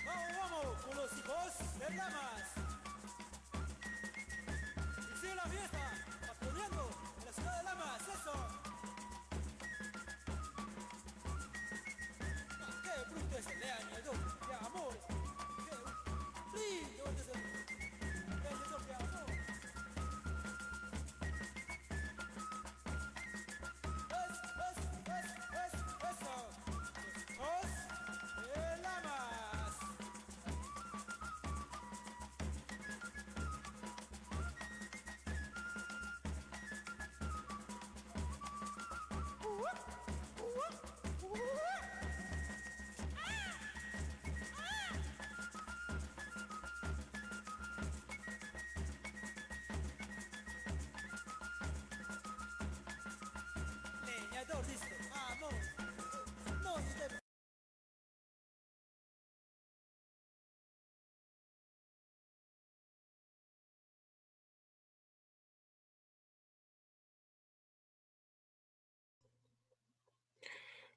Vamos, vamos, con los hijos de Lamas. Y sigue la fiesta, patrullando en la ciudad de Lamas, eso. Ah, qué bruto es el año, qué amor. Qué lindo es el año, qué amor. Eso. Los hijos de Lamas. Leñador, listo, vamos. No, usted.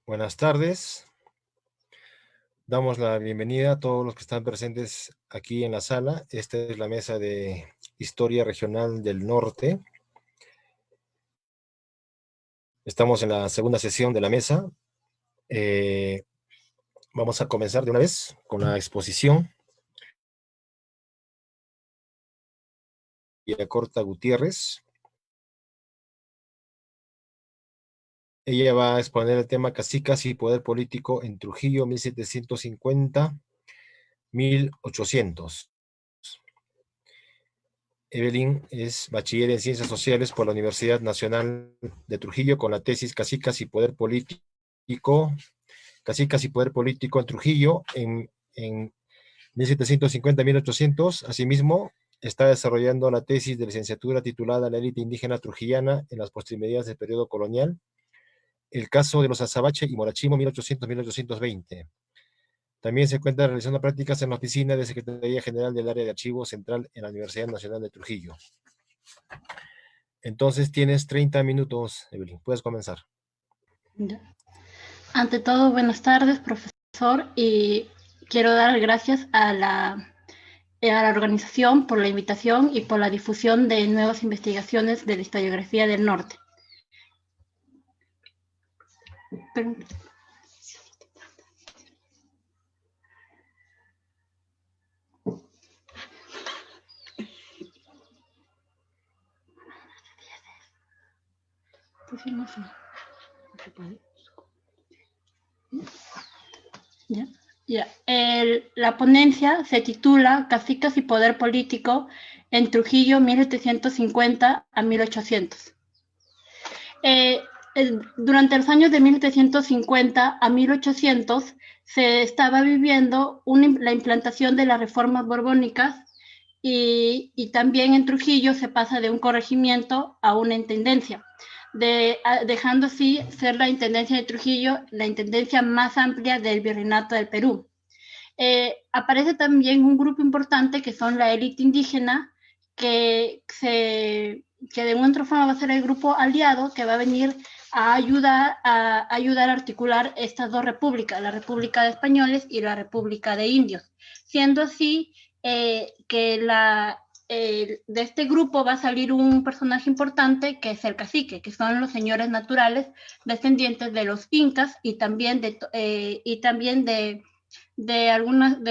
Buenas tardes. Damos la bienvenida a todos los que están presentes aquí en la sala. Esta es la mesa de Historia Regional del Norte. Estamos en la segunda sesión de la mesa. Vamos a comenzar de una vez con la exposición. Corta Gutiérrez. Ella va a exponer el tema Cacicas y Poder Político en Trujillo, 1750-1800. Evelyn es bachiller en Ciencias Sociales por la Universidad Nacional de Trujillo con la tesis Cacicas y Poder Político en Trujillo en 1750-1800. Asimismo, está desarrollando la tesis de licenciatura titulada La élite indígena trujillana en las postrimerías del periodo colonial, el caso de los Azabache y Morachimo, 1800-1820. También se encuentra realizando prácticas en la oficina de Secretaría General del Área de Archivo Central en la Universidad Nacional de Trujillo. Entonces tienes 30 minutos, Evelyn. Puedes comenzar. Ante todo, buenas tardes, profesor, y quiero dar gracias a la organización por la invitación y por la difusión de nuevas investigaciones de la historiografía del norte. La ponencia se titula Cacicas y Poder Político en Trujillo 1750 a 1800. Durante los años de 1750 a 1800 se estaba viviendo la implantación de las reformas borbónicas y también en Trujillo se pasa de un corregimiento a una intendencia, dejando así ser la intendencia de Trujillo la intendencia más amplia del virreinato del Perú. Aparece también un grupo importante que son la élite indígena, que de una otra forma va a ser el grupo aliado que va a venir a ayudar a articular estas dos repúblicas, la República de Españoles y la República de Indios, siendo así que de este grupo va a salir un personaje importante que es el cacique, que son los señores naturales descendientes de los incas y también del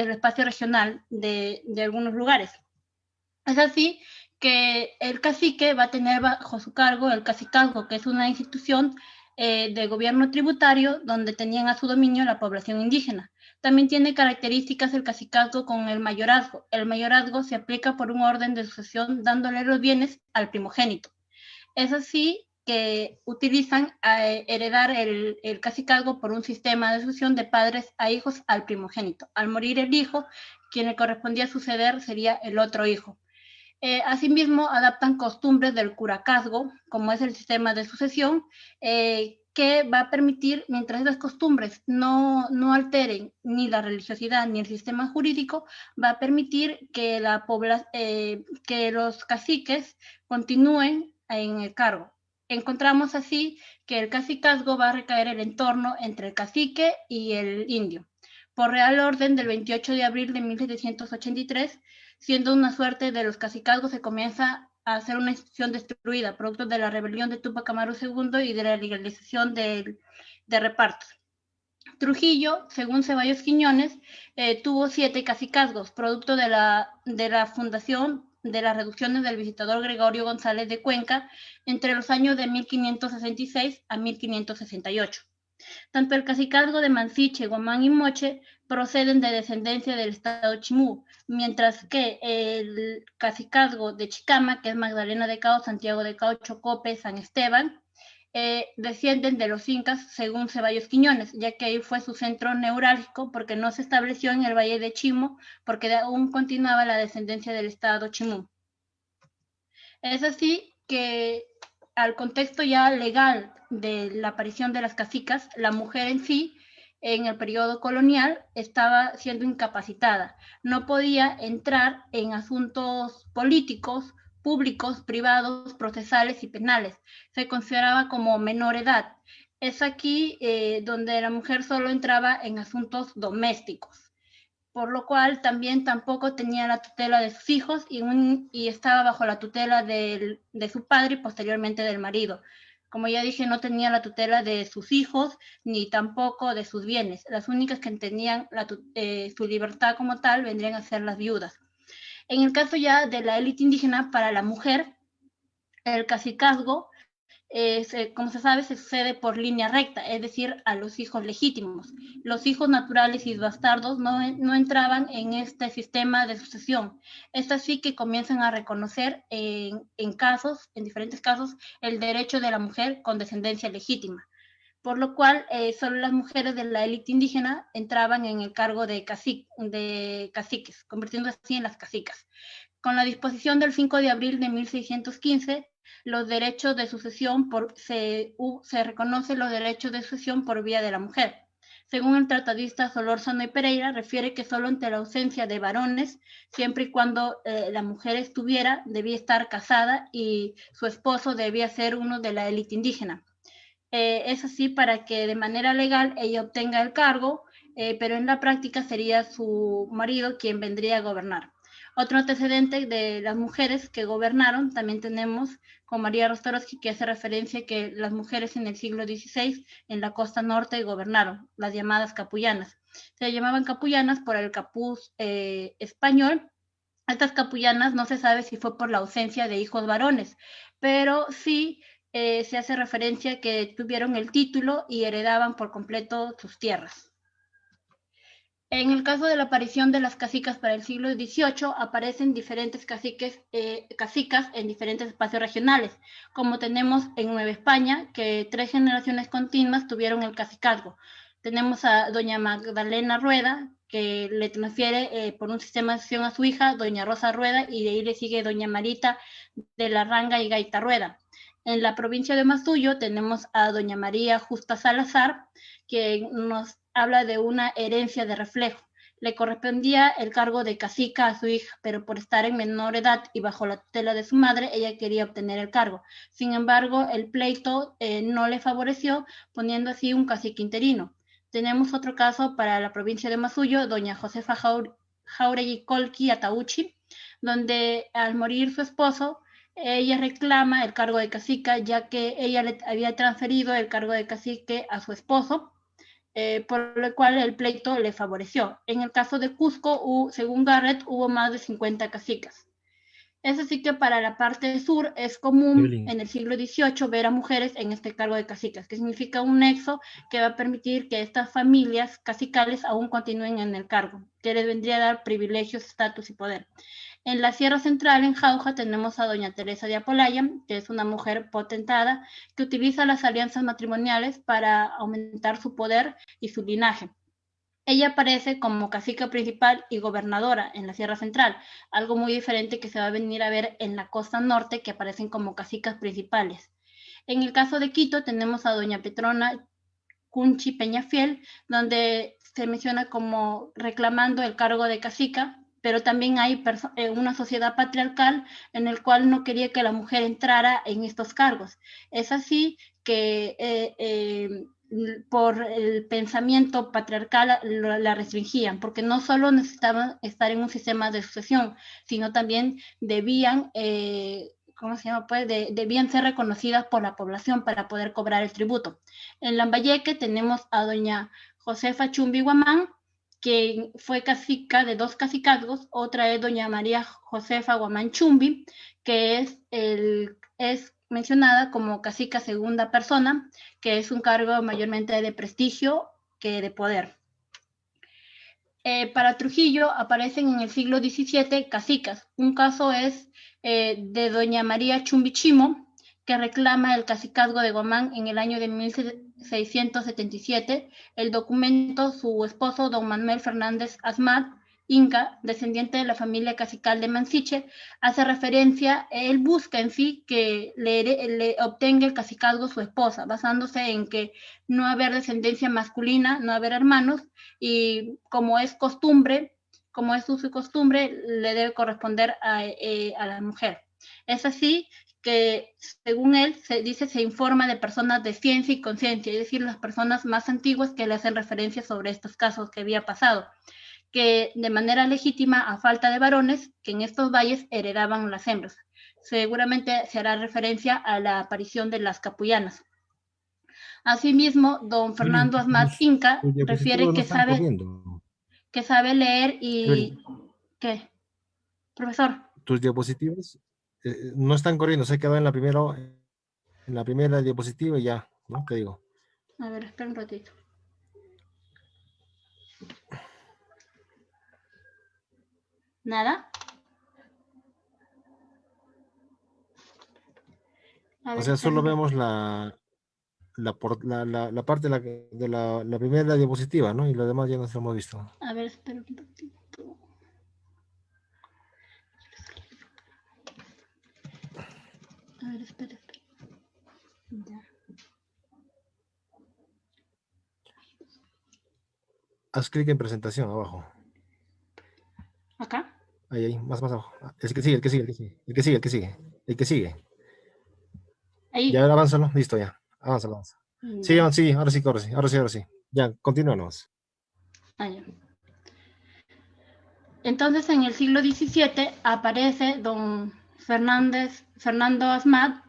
espacio regional de algunos lugares. Es así que el cacique va a tener bajo su cargo el cacicazgo, que es una institución de gobierno tributario donde tenían a su dominio la población indígena. También tiene características el cacicazgo con el mayorazgo. El mayorazgo se aplica por un orden de sucesión dándole los bienes al primogénito. Es así que utilizan heredar el cacicazgo por un sistema de sucesión de padres a hijos al primogénito. Al morir el hijo, quien le correspondía suceder sería el otro hijo. Asimismo, adaptan costumbres del curacazgo, como es el sistema de sucesión, que va a permitir, mientras esas costumbres no alteren ni la religiosidad ni el sistema jurídico, va a permitir que los caciques continúen en el cargo. encontramos así que el cacicazgo va a recaer en el entorno entre el cacique y el indio, por Real Orden del 28 de abril de 1783, siendo una suerte de los cacicazgos se comienza a hacer una institución destruida, producto de la rebelión de Túpac Amaru II y de la legalización de repartos. Trujillo, según Ceballos Quiñones, tuvo 7 cacicazgos, producto de la fundación de las reducciones del visitador Gregorio González de Cuenca entre los años de 1566 a 1568. Tanto el cacicazgo de Mansiche, Guamán y Moche proceden de descendencia del estado Chimú, mientras que el cacicazgo de Chicama, que es Magdalena de Cao, Santiago de Cao, Chocope, San Esteban, descienden de los incas según Ceballos Quiñones, ya que ahí fue su centro neurálgico porque no se estableció en el Valle de Chimo, porque aún continuaba la descendencia del estado Chimú. Es así que al contexto ya legal de la aparición de las cacicas, la mujer en sí, en el periodo colonial, estaba siendo incapacitada. No podía entrar en asuntos políticos, públicos, privados, procesales y penales. Se consideraba como menor edad. Es aquí donde la mujer solo entraba en asuntos domésticos, por lo cual también tampoco tenía la tutela de sus hijos y estaba bajo la tutela de su padre y posteriormente del marido. Como ya dije, no tenía la tutela de sus hijos ni tampoco de sus bienes. Las únicas que tenían su libertad como tal vendrían a ser las viudas. En el caso ya de la élite indígena, para la mujer, el cacicazgo como se sabe, se sucede por línea recta, es decir, a los hijos legítimos. Los hijos naturales y bastardos no entraban en este sistema de sucesión. Es así que comienzan a reconocer en diferentes casos, el derecho de la mujer con descendencia legítima. Por lo cual, solo las mujeres de la élite indígena entraban en el cargo de caciques, convirtiéndose así en las cacicas. Con la disposición del 5 de abril de 1615, los derechos de sucesión se reconocen los derechos de sucesión por vía de la mujer. Según el tratadista Solórzano y Pereira, refiere que solo ante la ausencia de varones, siempre y cuando la mujer debía estar casada y su esposo debía ser uno de la élite indígena. Es así para que de manera legal ella obtenga el cargo, pero en la práctica sería su marido quien vendría a gobernar. Otro antecedente de las mujeres que gobernaron, también tenemos con María Rostorowski, que hace referencia a que las mujeres en el siglo XVI en la costa norte gobernaron, las llamadas capullanas. Se llamaban capullanas por el capuz español. Estas capullanas no se sabe si fue por la ausencia de hijos varones, pero sí se hace referencia a que tuvieron el título y heredaban por completo sus tierras. En el caso de la aparición de las cacicas para el siglo XVIII, aparecen diferentes cacicas en diferentes espacios regionales, como tenemos en Nueva España, que 3 generaciones continuas tuvieron el cacicazgo. Tenemos a doña Magdalena Rueda, que le transfiere por un sistema de sucesión a su hija, doña Rosa Rueda, y de ahí le sigue doña Marita de la Ranga y Gaita Rueda. En la provincia de Mazullo tenemos a doña María Justa Salazar, que nos habla de una herencia de reflejo. Le correspondía el cargo de cacica a su hija, pero por estar en menor edad y bajo la tutela de su madre, ella quería obtener el cargo. Sin embargo, el pleito no le favoreció, poniendo así un cacique interino. Tenemos otro caso para la provincia de Mazullo, doña Josefa Jauregui Colqui Atauchi, donde al morir su esposo, ella reclama el cargo de cacica, ya que ella le había transferido el cargo de cacique a su esposo, por lo cual el pleito le favoreció. En el caso de Cusco, según Garrett, hubo más de 50 cacicas. Es así que para la parte sur es común en el siglo XVIII ver a mujeres en este cargo de cacicas, que significa un nexo que va a permitir que estas familias cacicales aún continúen en el cargo, que les vendría a dar privilegios, estatus y poder. En la Sierra Central, en Jauja, tenemos a doña Teresa de Apolaya, que es una mujer potentada que utiliza las alianzas matrimoniales para aumentar su poder y su linaje. Ella aparece como cacica principal y gobernadora en la Sierra Central, algo muy diferente que se va a venir a ver en la costa norte, que aparecen como cacicas principales. En el caso de Quito tenemos a doña Petrona Cunchi Peñafiel, donde se menciona como reclamando el cargo de cacica, pero también hay una sociedad patriarcal en el cual no quería que la mujer entrara en estos cargos. Es así que por el pensamiento patriarcal la restringían, porque no solo necesitaban estar en un sistema de sucesión, sino también debían, ¿cómo se llama? Pues debían ser reconocidas por la población para poder cobrar el tributo. En Lambayeque tenemos a doña Josefa Chumbi Guamán, que fue cacica de 2 cacicazgos. Otra es doña María Josefa Guamán Chumbi, que es mencionada como cacica segunda persona, que es un cargo mayormente de prestigio que de poder. Para Trujillo aparecen en el siglo XVII cacicas. Un caso es de doña María Chumbichimo, que reclama el cacicazgo de Guamán en el año de 1677. El documento, su esposo, don Manuel Fernández Asmat, Inca, descendiente de la familia cacical de Mansiche, hace referencia, él busca en sí que le obtenga el cacicazgo su esposa, basándose en que no haber descendencia masculina, no haber hermanos, y como es costumbre, como es uso y costumbre, le debe corresponder a la mujer. Es así que, según él, se informa de personas de ciencia y conciencia, es decir, las personas más antiguas que le hacen referencia sobre estos casos que había pasado, que de manera legítima, a falta de varones, que en estos valles heredaban las hembras. Seguramente se hará referencia a la aparición de las capullanas. Asimismo, don Fernando Asmat Inca refiere que sabe leer y... ¿Qué? Profesor. Tus diapositivas no están corriendo, se quedó en la primera diapositiva y ya, ¿no? Te digo. A ver, espera un ratito. ¿Nada? O sea, solo vemos la parte de la primera diapositiva, ¿no? Y lo demás ya nos lo hemos visto. A ver, espera un ratito. A ver, espera. Ya. Haz clic en presentación abajo. ¿Acá? Ahí, más abajo. El que sigue. Ahí. Ya, avánzalo, listo ya. Avanza. Sí, ahora sí. Ya, continúanos. Ya. Entonces, en el siglo XVII aparece don Fernando Asmat,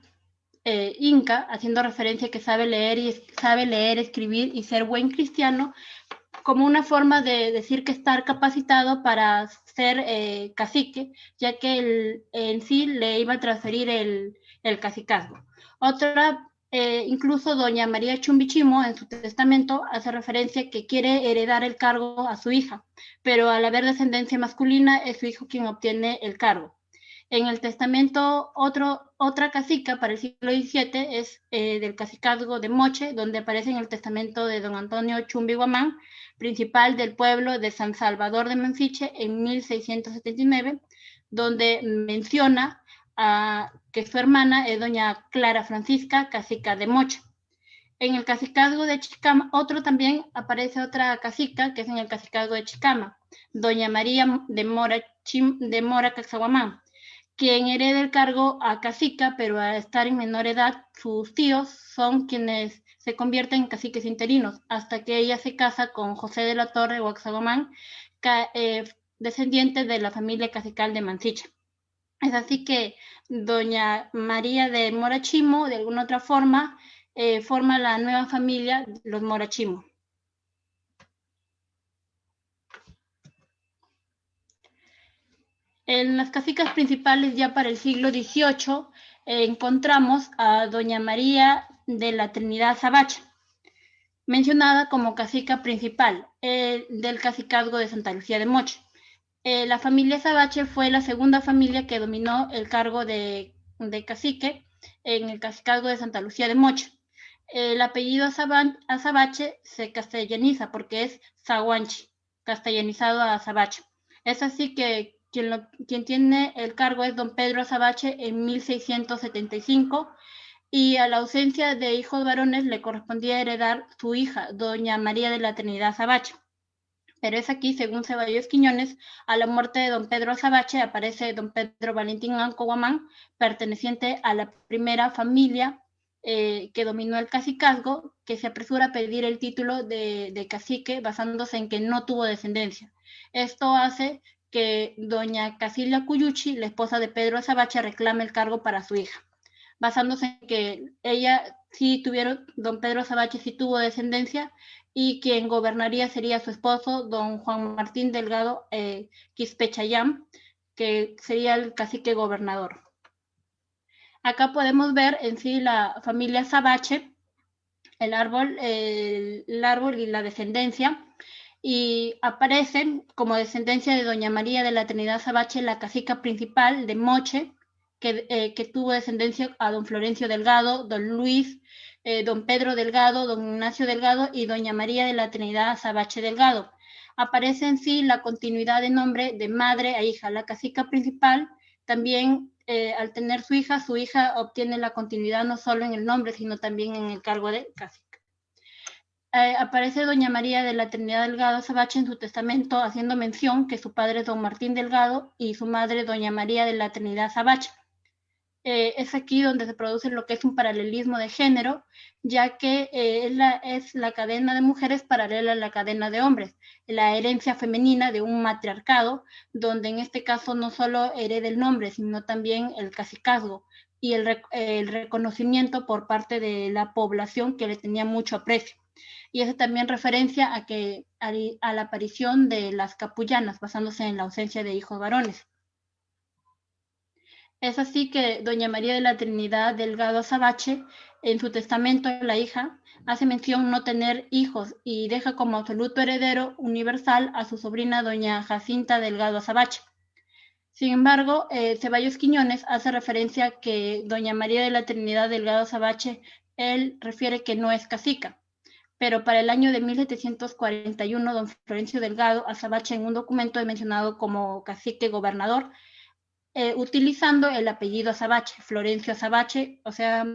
Inca, haciendo referencia que sabe leer, escribir y ser buen cristiano, como una forma de decir que estar capacitado para ser cacique, ya que en sí le iba a transferir el cacicazgo. Otra, incluso doña María Chumbichimo en su testamento hace referencia que quiere heredar el cargo a su hija, pero al haber descendencia masculina es su hijo quien obtiene el cargo. En el testamento, otra cacica para el siglo XVII es del cacicazgo de Moche, donde aparece en el testamento de don Antonio Chumbi Guamán, principal del pueblo de San Salvador de Mansiche en 1679, donde menciona que su hermana es doña Clara Francisca, cacica de Moche. En el cacicazgo de Chicama, también aparece otra cacica, que es en el cacicazgo de Chicama, doña María de Mora Caxaguamán, quien hereda el cargo a cacica, pero al estar en menor edad, sus tíos son quienes se convierten en caciques interinos, hasta que ella se casa con José de la Torre Guaxagomán, descendiente de la familia cacical de Mansiche. Es así que doña María de Morachimo, de alguna otra forma, forma la nueva familia, los Morachimo. En las cacicas principales ya para el siglo XVIII encontramos a doña María de la Trinidad Azabache, mencionada como cacica principal del cacicazgo de Santa Lucía de Moche. La familia Azabache fue la segunda familia que dominó el cargo de cacique en el cacicazgo de Santa Lucía de Moche. El apellido Azabache se castellaniza porque es Zaguanchi, castellanizado a Azabache. Es así que quien tiene el cargo es don Pedro Azabache en 1675, y a la ausencia de hijos varones le correspondía heredar su hija, doña María de la Trinidad Azabache. Pero es aquí, según Ceballos Quiñones, a la muerte de don Pedro Azabache aparece don Pedro Valentín Anco Guamán, perteneciente a la primera familia que dominó el cacicazgo, que se apresura a pedir el título de cacique basándose en que no tuvo descendencia. Esto hace que doña Casilia Cuyuchi, la esposa de Pedro Azabache, reclame el cargo para su hija, basándose en que ella sí tuvieron, don Pedro Azabache sí tuvo descendencia, y quien gobernaría sería su esposo, don Juan Martín Delgado Quispechayán, que sería el cacique gobernador. Acá podemos ver en sí la familia Azabache, el árbol y la descendencia, y aparecen como descendencia de doña María de la Trinidad Azabache, la cacica principal de Moche, que tuvo descendencia a don Florencio Delgado, don Luis, don Pedro Delgado, don Ignacio Delgado y doña María de la Trinidad Azabache Delgado. Aparece en sí la continuidad de nombre de madre a hija. La cacica principal también, al tener su hija obtiene la continuidad no solo en el nombre, sino también en el cargo de cacica. Aparece doña María de la Trinidad Delgado Azabache en su testamento, haciendo mención que su padre es don Martín Delgado y su madre doña María de la Trinidad Azabache. Es aquí donde se produce lo que es un paralelismo de género, ya que es la cadena de mujeres paralela a la cadena de hombres, la herencia femenina de un matriarcado, donde en este caso no solo hereda el nombre, sino también el cacicazgo y el reconocimiento por parte de la población que le tenía mucho aprecio. Y hace también referencia a la aparición de las capullanas, basándose en la ausencia de hijos varones. Es así que doña María de la Trinidad Delgado Azabache, en su testamento, la hija, hace mención no tener hijos y deja como absoluto heredero universal a su sobrina doña Jacinta Delgado Azabache. Sin embargo, Ceballos Quiñones hace referencia que doña María de la Trinidad Delgado Azabache, él refiere que no es cacica, pero para el año de 1741, don Florencio Delgado Azabache, en un documento es mencionado como cacique gobernador, utilizando el apellido Azabache, Florencio Azabache, o sea,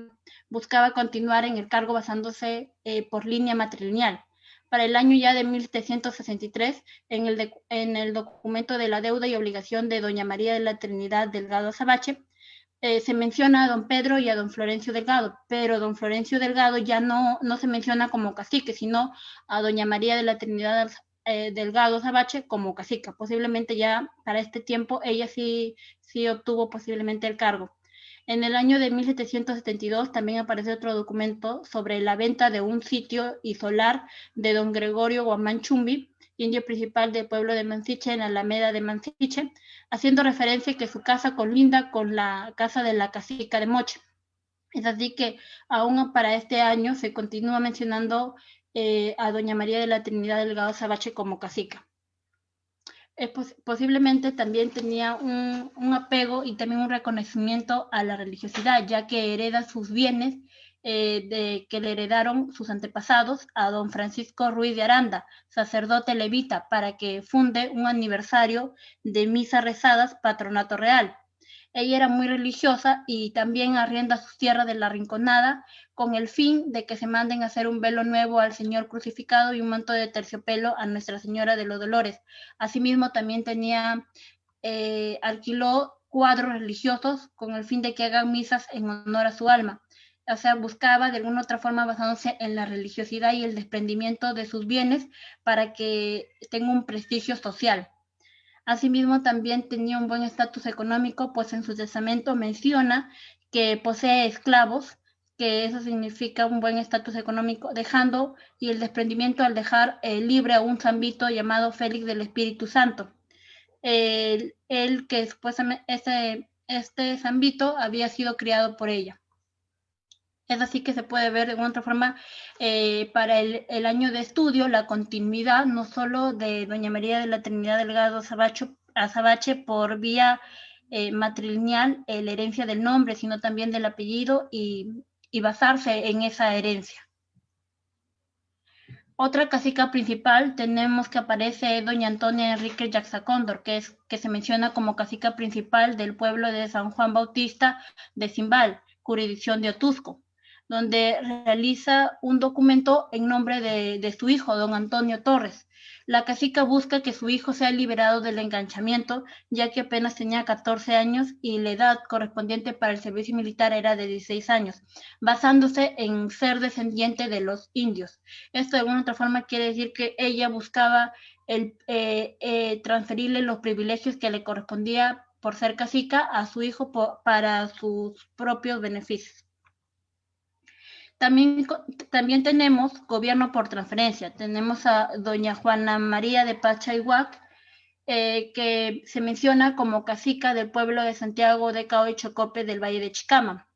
buscaba continuar en el cargo basándose por línea matrilineal. Para el año ya de 1763, en el documento de la deuda y obligación de doña María de la Trinidad Delgado Azabache, se menciona a don Pedro y a don Florencio Delgado, pero don Florencio Delgado ya no se menciona como cacique, sino a doña María de la Trinidad Delgado Azabache como cacica. Posiblemente ya para este tiempo ella sí obtuvo posiblemente el cargo. En el año de 1772 también aparece otro documento sobre la venta de un sitio y solar de don Gregorio Guamán Chumbi, indio principal del pueblo de Mansiche, en la Alameda de Mansiche, haciendo referencia que su casa colinda con la casa de la cacica de Moche. Es así que aún para este año se continúa mencionando a doña María de la Trinidad Delgado Azabache como cacica. Posiblemente también tenía un apego y también un reconocimiento a la religiosidad, ya que hereda sus bienes que le heredaron sus antepasados a don Francisco Ruiz de Aranda, sacerdote levita, para que funde un aniversario de misas rezadas, patronato real. Ella era muy religiosa y también arrienda sus tierras de la Rinconada con el fin de que se manden a hacer un velo nuevo al Señor crucificado y un manto de terciopelo a Nuestra Señora de los Dolores. Asimismo, también alquiló cuadros religiosos con el fin de que hagan misas en honor a su alma. O sea, buscaba de alguna otra forma basándose en la religiosidad y el desprendimiento de sus bienes para que tenga un prestigio social. Asimismo, también tenía un buen estatus económico, pues en su testamento menciona que posee esclavos, que eso significa un buen estatus económico, dejando y el desprendimiento al dejar libre a un zambito llamado Félix del Espíritu Santo. El que supuestamente este zambito había sido criado por ella. Es así que se puede ver de alguna otra forma para el año de estudio la continuidad no solo de doña María de la Trinidad Delgado Azabache por vía matrilineal, la herencia del nombre, sino también del apellido y basarse en esa herencia. Otra cacica principal tenemos que aparece doña Antonia Enrique Yaxacóndor, que se menciona como cacica principal del pueblo de San Juan Bautista de Cimbal, jurisdicción de Otusco. donde realiza un documento en nombre de su hijo, don Antonio Torres. La cacica busca que su hijo sea liberado del enganchamiento, ya que apenas tenía 14 años y la edad correspondiente para el servicio militar era de 16 años, basándose en ser descendiente de los indios. Esto de alguna otra forma quiere decir que ella buscaba transferirle los privilegios que le correspondía por ser cacica a su hijo para sus propios beneficios. También tenemos gobierno por transferencia. Tenemos a doña Juana María de Pachayhuac, que se menciona como cacica del pueblo de Santiago de Cao y Chocope del Valle de Chicama.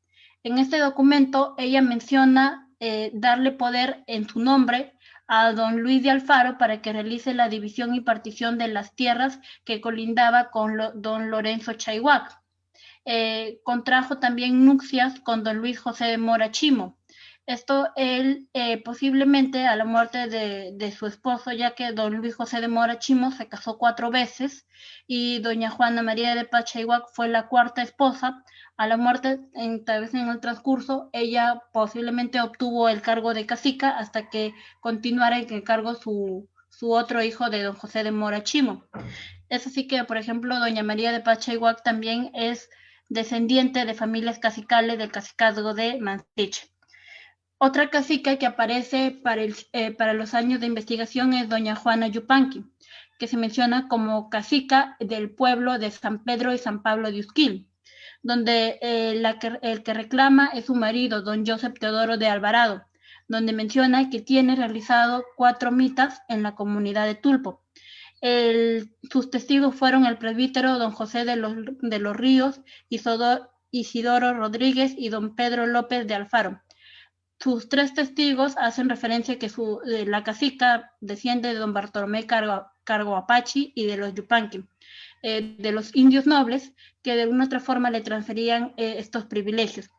En este documento ella menciona darle poder en su nombre a don Luis de Alfaro para que realice la división y partición de las tierras que colindaba con don Lorenzo Chayhuac. Contrajo también nupcias con don Luis José de Mora Chimo. Esto él posiblemente a la muerte de su esposo, ya que don Luis José de Mora Chimo se casó 4 veces y doña Juana María de Pachayhuac fue la 4ª esposa. A la muerte, tal vez en el transcurso, ella posiblemente obtuvo el cargo de cacica hasta que continuara en el cargo su otro hijo de don José de Mora Chimo. Es así que, por ejemplo, doña María de Pachayhuac también es descendiente de familias cacicales del cacicazgo de Mansiche. Otra cacica que aparece para los años de investigación es doña Juana Yupanqui, que se menciona como cacica del pueblo de San Pedro y San Pablo de Usquil, donde el que reclama es su marido, don Joseph Teodoro de Alvarado, donde menciona que tiene realizado 4 mitas en la comunidad de Tulpo. Sus testigos fueron el presbítero don José de los Ríos, Isidoro Rodríguez y don Pedro López de Alfaro. Sus 3 testigos hacen referencia a que la cacica desciende de don Bartolomé Cargo Apache y de los Yupanqui, de los indios nobles, que de alguna otra forma le transferían estos privilegios.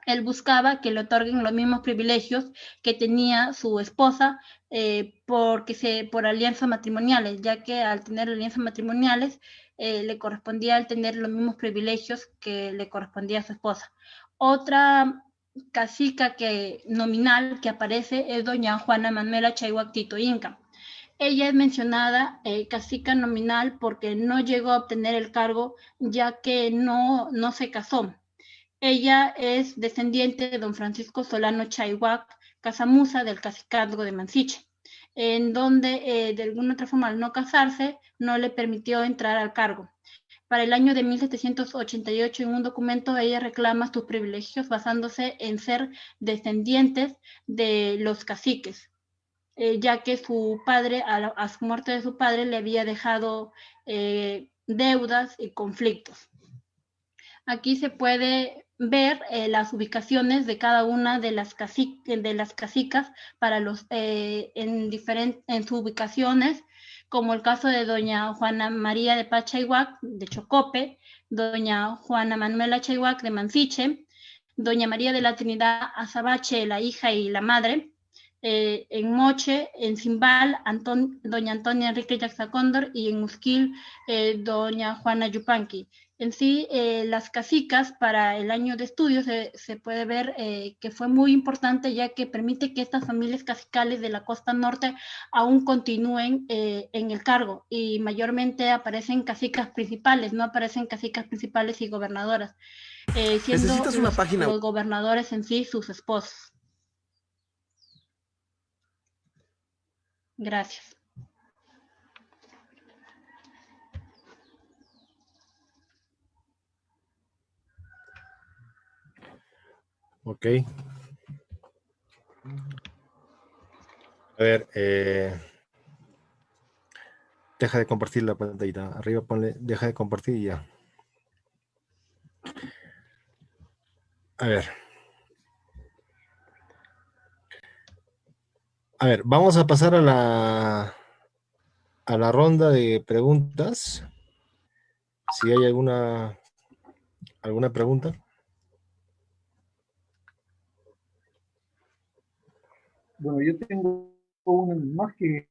Él buscaba que le otorguen los mismos privilegios que tenía su esposa por alianzas matrimoniales, ya que al tener alianzas matrimoniales le correspondía al tener los mismos privilegios que le correspondía a su esposa. Otra cacica nominal que aparece es doña Juana Manuela Chayhuac Tito Inca. Ella es mencionada cacica nominal porque no llegó a obtener el cargo, ya que no se casó. Ella es descendiente de don Francisco Solano Chayhuac Casamusa del cacicazgo de Mansiche, en donde de alguna otra forma al no casarse no le permitió entrar al cargo. Para el año de 1788, en un documento, ella reclama sus privilegios basándose en ser descendientes de los caciques, ya que su padre, a su muerte de su padre, le había dejado deudas y conflictos. Aquí se puede ver las ubicaciones de cada una de las cacicas para en sus ubicaciones, como el caso de doña Juana María de Pachayhuac de Chocope, doña Juana Manuela Chayhuac de Mansiche, doña María de la Trinidad Azabache, la hija y la madre, en Moche, en Cimbal, doña Antonia Enrique Yaxacóndor, y en Usquil, doña Juana Yupanqui. En sí, las cacicas para el año de estudio se puede ver que fue muy importante, ya que permite que estas familias cacicales de la costa norte aún continúen en el cargo, y mayormente aparecen cacicas principales, no aparecen cacicas principales y gobernadoras, siendo Necesitas una página. los gobernadores en sí sus esposos. Gracias. Ok. A ver, deja de compartir la pantallita. Arriba ponle, deja de compartir y ya. A ver. A ver, vamos a pasar a la ronda de preguntas. Si hay alguna pregunta. Bueno, yo tengo más que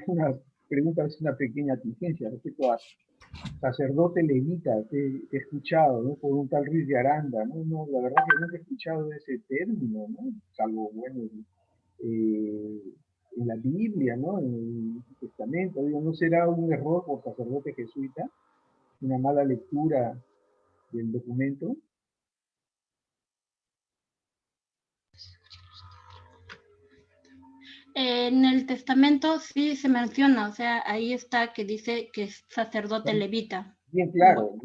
una pregunta, es una pequeña contingencia respecto a sacerdote levita, te he escuchado, ¿no? Por un tal Ruiz de Aranda, ¿no? No, la verdad que nunca he escuchado ese término, ¿no? Salvo, bueno, eh, en la Biblia, ¿no? En el Testamento, digo, ¿no será un error por sacerdote jesuita? Una mala lectura del documento. En el testamento sí se menciona, o sea, ahí está que dice que es sacerdote levita. Bien claro,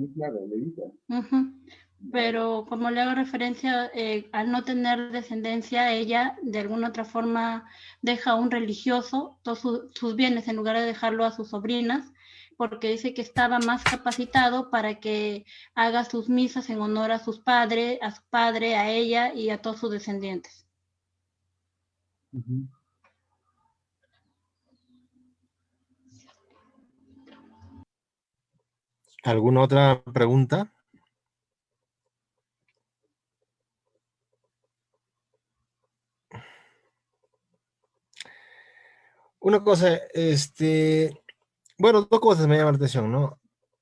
levita. Ujú. Pero como le hago referencia, al no tener descendencia, ella de alguna otra forma deja a un religioso todos sus bienes en lugar de dejarlo a sus sobrinas, porque dice que estaba más capacitado para que haga sus misas en honor a su padre, a ella y a todos sus descendientes. Ujú. ¿Alguna otra pregunta? Una cosa, bueno, dos cosas me llaman la atención, ¿no?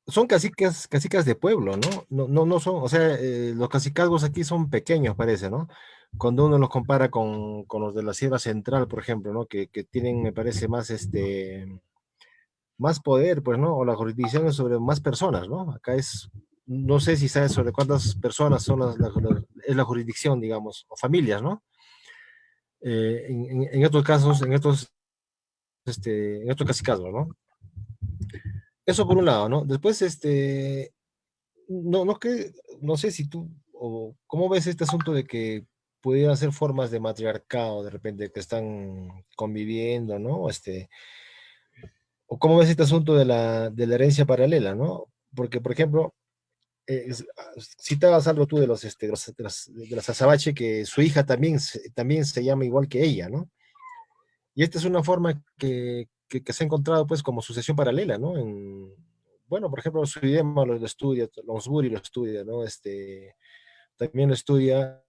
Son cacicas de pueblo, ¿no? No son, o sea, los cacicazgos aquí son pequeños, parece, ¿no? Cuando uno los compara con los de la Sierra Central, por ejemplo, ¿no? Que tienen, me parece, más poder, pues, ¿no? O la jurisdicción es sobre más personas, ¿no? Acá es, no sé si sabes sobre cuántas personas son es la jurisdicción, digamos, o familias, ¿no? En estos casos, en estos cacicazgos, ¿no? Eso por un lado, ¿no? Después, no sé si tú, o cómo ves este asunto de que pudieran ser formas de matriarcado de repente que están conviviendo, ¿no? O cómo ves este asunto de la herencia paralela, ¿no? Porque, por ejemplo, citabas algo tú de las Azabache, que su hija también se llama igual que ella, ¿no? Y esta es una forma que se ha encontrado, pues, como sucesión paralela, ¿no? Bueno, por ejemplo, su idioma lo estudia, Lonsbury lo estudia, ¿no? También lo estudia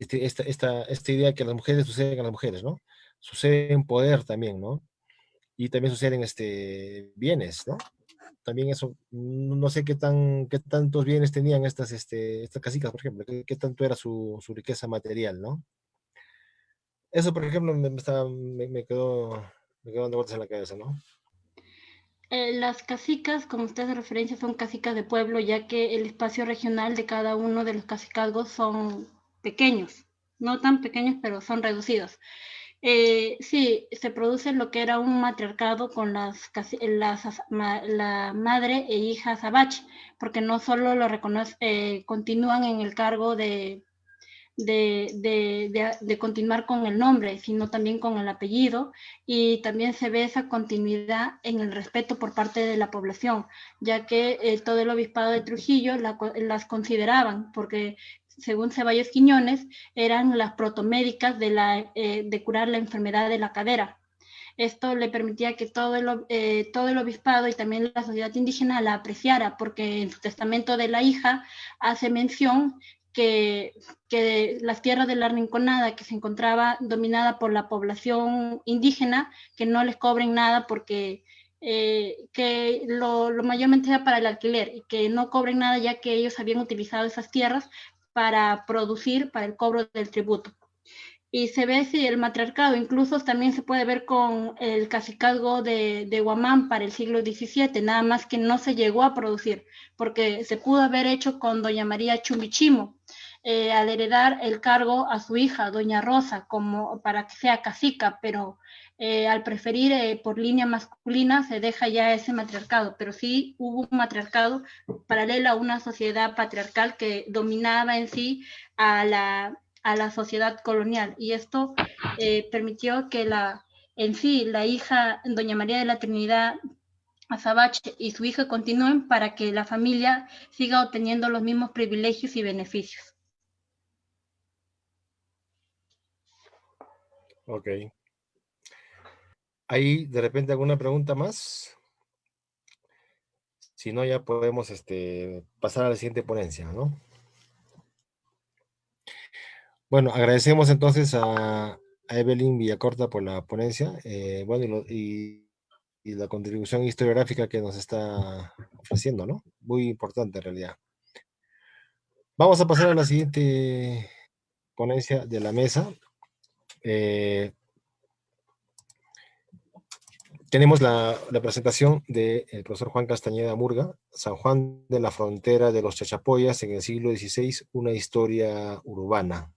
esta idea que las mujeres suceden a las mujeres, ¿no? Sucede en poder también, ¿no? Y también suceden bienes, ¿no? También eso, no sé qué tantos bienes tenían estas casitas, por ejemplo, qué tanto era su riqueza material, ¿no? Eso, por ejemplo, me quedó dando vueltas en la cabeza, ¿no? Las casicas, como usted hace referencia, son casicas de pueblo, ya que el espacio regional de cada uno de los cacicazgos son pequeños, no tan pequeños, pero son reducidos. Sí, se produce lo que era un matriarcado con la madre e hija azabache, porque no solo lo continúan en el cargo de continuar con el nombre, sino también con el apellido, y también se ve esa continuidad en el respeto por parte de la población, ya que todo el obispado de Trujillo las consideraban, porque según Ceballos Quiñones, eran las protomédicas de curar la enfermedad de la cadera. Esto le permitía que todo el obispado y también la sociedad indígena la apreciara, porque en su testamento de la hija hace mención que las tierras de la Rinconada, que se encontraba dominada por la población indígena, que no les cobren nada porque que lo mayormente era para el alquiler y que no cobren nada ya que ellos habían utilizado esas tierras para producir, para el cobro del tributo. Y se ve si el matriarcado incluso también se puede ver con el cacicazgo de Guamán para el siglo XVII, nada más que no se llegó a producir, porque se pudo haber hecho con doña María Chumbichimo, al heredar el cargo a su hija, doña Rosa, como para que sea cacica, pero al preferir por línea masculina se deja ya ese matriarcado, pero sí hubo un matriarcado paralelo a una sociedad patriarcal que dominaba en sí a la sociedad colonial. Y esto permitió que en sí la hija, doña María de la Trinidad Azabache y su hija continúen para que la familia siga obteniendo los mismos privilegios y beneficios. Ok. ¿Hay de repente alguna pregunta más? Si no, ya podemos pasar a la siguiente ponencia, ¿no? Bueno, agradecemos entonces a Evelyn Villacorta por la ponencia. Bueno, y y la contribución historiográfica que nos está ofreciendo, ¿no? Muy importante en realidad. Vamos a pasar a la siguiente ponencia de la mesa. Tenemos la presentación del profesor Juan Castañeda Murga, San Juan de la Frontera de los Chachapoyas en el siglo XVI, una historia urbana.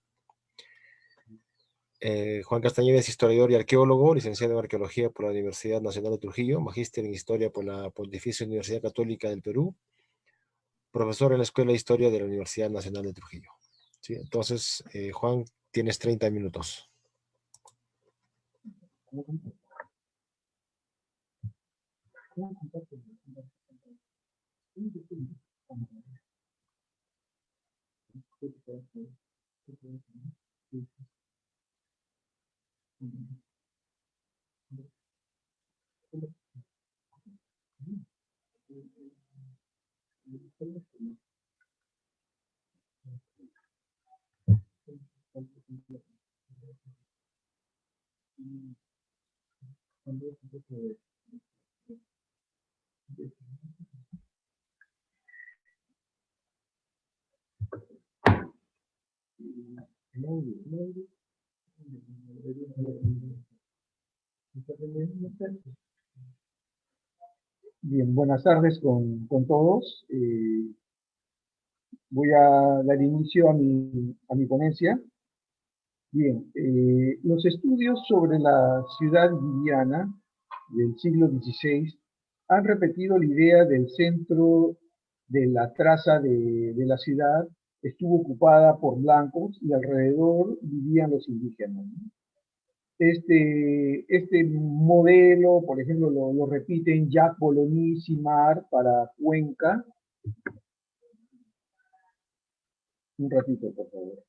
Juan Castañeda es historiador y arqueólogo, licenciado en arqueología por la Universidad Nacional de Trujillo, magíster en historia por la Pontificia Universidad Católica del Perú, profesor en la Escuela de Historia de la Universidad Nacional de Trujillo. ¿Sí? Entonces, Juan, tienes 30 minutos. Bien, buenas tardes con todos. Voy a dar inicio a mi ponencia. Bien, los estudios sobre la ciudad liviana del siglo XVI han repetido la idea del centro de la traza de la ciudad estuvo ocupada por blancos y alrededor vivían los indígenas, ¿no? Este modelo, por ejemplo, lo repiten Jacques Bologne y Simard para Cuenca. Un ratito, por favor.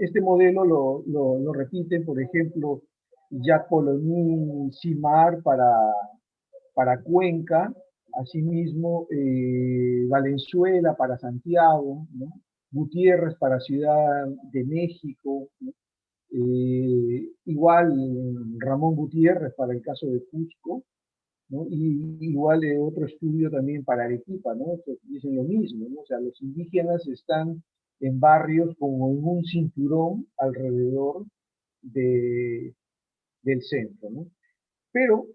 Este modelo lo repiten, por ejemplo, Jacques Bologne y Simard para Cuenca, asimismo Valenzuela para Santiago, ¿no? Gutiérrez para Ciudad de México, ¿no? Igual Ramón Gutiérrez para el caso de Cusco, ¿no? Y igual otro estudio también para Arequipa, ¿no? Dicen lo mismo, ¿no? O sea, los indígenas están en barrios como en un cinturón alrededor del centro, ¿no? Pero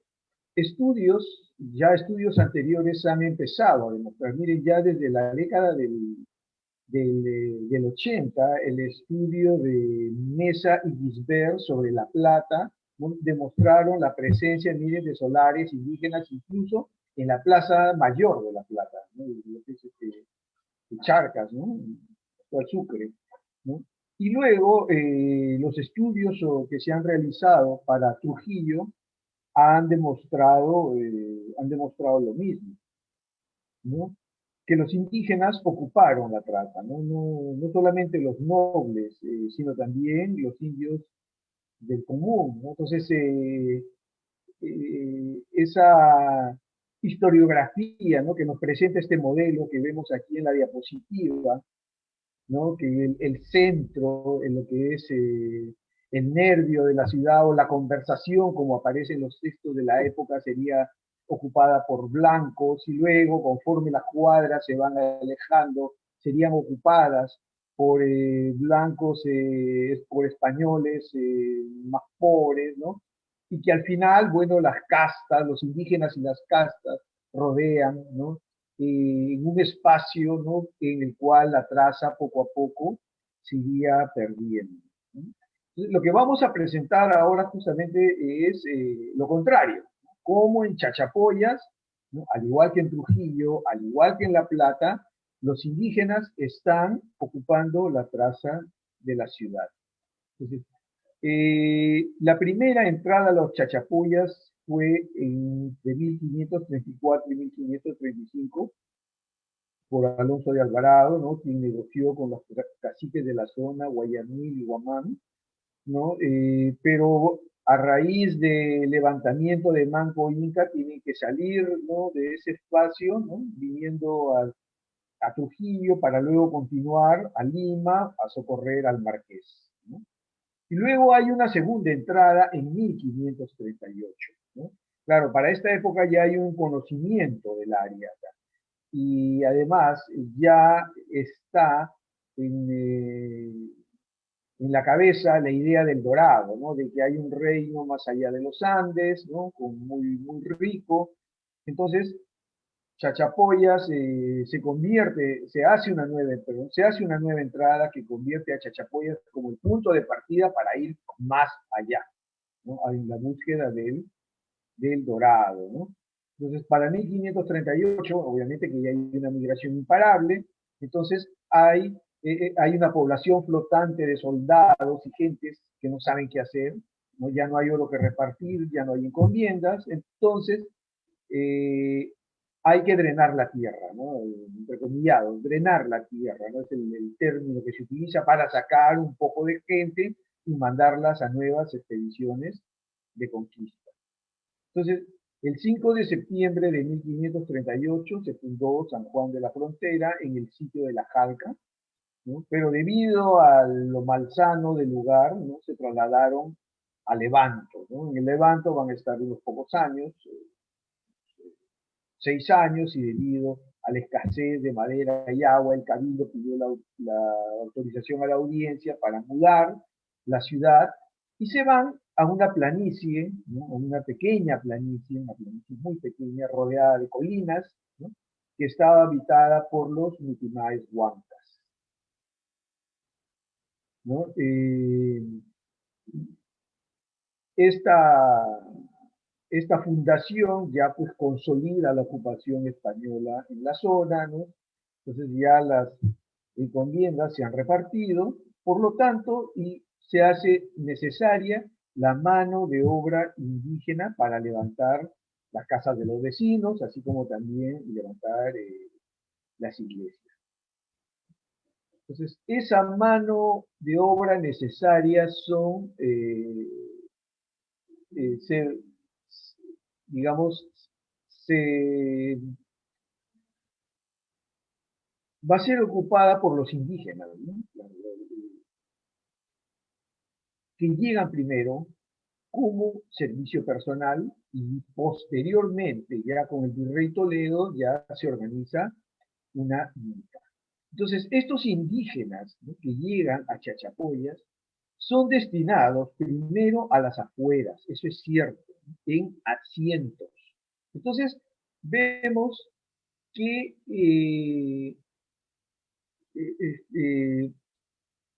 estudios anteriores han empezado a demostrar, miren, ya desde la década del 80, el estudio de Mesa y Gisbert sobre La Plata, ¿no? Demostraron la presencia, miren, de solares indígenas incluso en la plaza mayor de La Plata, ¿no? Lo que es Charcas, ¿no? O Sucre, ¿no? Y luego los estudios que se han realizado para Trujillo han demostrado lo mismo, ¿no? Que los indígenas ocuparon la trata, no solamente los nobles, sino también los indios del común, ¿no? Entonces, esa historiografía, ¿no? Que nos presenta este modelo que vemos aquí en la diapositiva, ¿no? Que el centro, en lo que es el nervio de la ciudad o la conversación, como aparece en los textos de la época, sería ocupada por blancos y luego, conforme las cuadras se van alejando, serían ocupadas por blancos, por españoles más pobres, ¿no? Y que al final, bueno, las castas, los indígenas y las castas rodean, ¿no? En un espacio, ¿no? En el cual la traza poco a poco se iría perdiendo, ¿no? Entonces, lo que vamos a presentar ahora justamente es lo contrario, ¿no? Como en Chachapoyas, ¿no? Al igual que en Trujillo, al igual que en La Plata, los indígenas están ocupando la traza de la ciudad. Entonces, la primera entrada a los Chachapoyas fue de 1534 y 1535 por Alonso de Alvarado, ¿no? Quien negoció con los caciques de la zona, Guayanil y Guamán, ¿no? Pero a raíz del levantamiento de Manco Inca tienen que salir, ¿no? De ese espacio, ¿no? Viniendo a Trujillo para luego continuar a Lima a socorrer al Marqués, ¿no? Y luego hay una segunda entrada en 1538, ¿no? Claro, para esta época ya hay un conocimiento del área y además ya está en la cabeza la idea del dorado, ¿no? De que hay un reino más allá de los Andes, ¿no? Muy rico. Entonces, Chachapoyas se hace una nueva entrada que convierte a Chachapoyas como el punto de partida para ir más allá, ¿no? En la búsqueda del dorado, ¿no? Entonces, para 1538, obviamente que ya hay una migración imparable, entonces hay una población flotante de soldados y gentes que no saben qué hacer, ¿no? Ya no hay oro que repartir, ya no hay encomiendas, entonces hay que drenar la tierra, ¿no? Entrecomillado, drenar la tierra, ¿no? Es el término que se utiliza para sacar un poco de gente y mandarlas a nuevas expediciones de conquista. Entonces, el 5 de septiembre de 1538 se fundó San Juan de la Frontera en el sitio de La Jalca, ¿no? Pero debido a lo malsano del lugar, ¿no? Se trasladaron a Levanto, ¿no? En el Levanto van a estar unos pocos años, 6 años, y debido a la escasez de madera y agua, el cabildo pidió la autorización a la audiencia para mudar la ciudad y se van a una planicie, ¿no? A una planicie muy pequeña, rodeada de colinas, ¿no? Que estaba habitada por los Mitimaes Huancas, ¿no? Esta fundación ya pues consolida la ocupación española en la zona, ¿no? Entonces ya las encomiendas se han repartido, por lo tanto, y se hace necesaria la mano de obra indígena para levantar las casas de los vecinos, así como también levantar las iglesias. Entonces, esa mano de obra necesaria son, digamos, va a ser ocupada por los indígenas, ¿no? Que llegan primero como servicio personal y posteriormente, ya con el virrey Toledo, ya se organiza una minca. Entonces, estos indígenas, ¿no? Que llegan a Chachapoyas son destinados primero a las afueras, eso es cierto, en asientos. Entonces, vemos que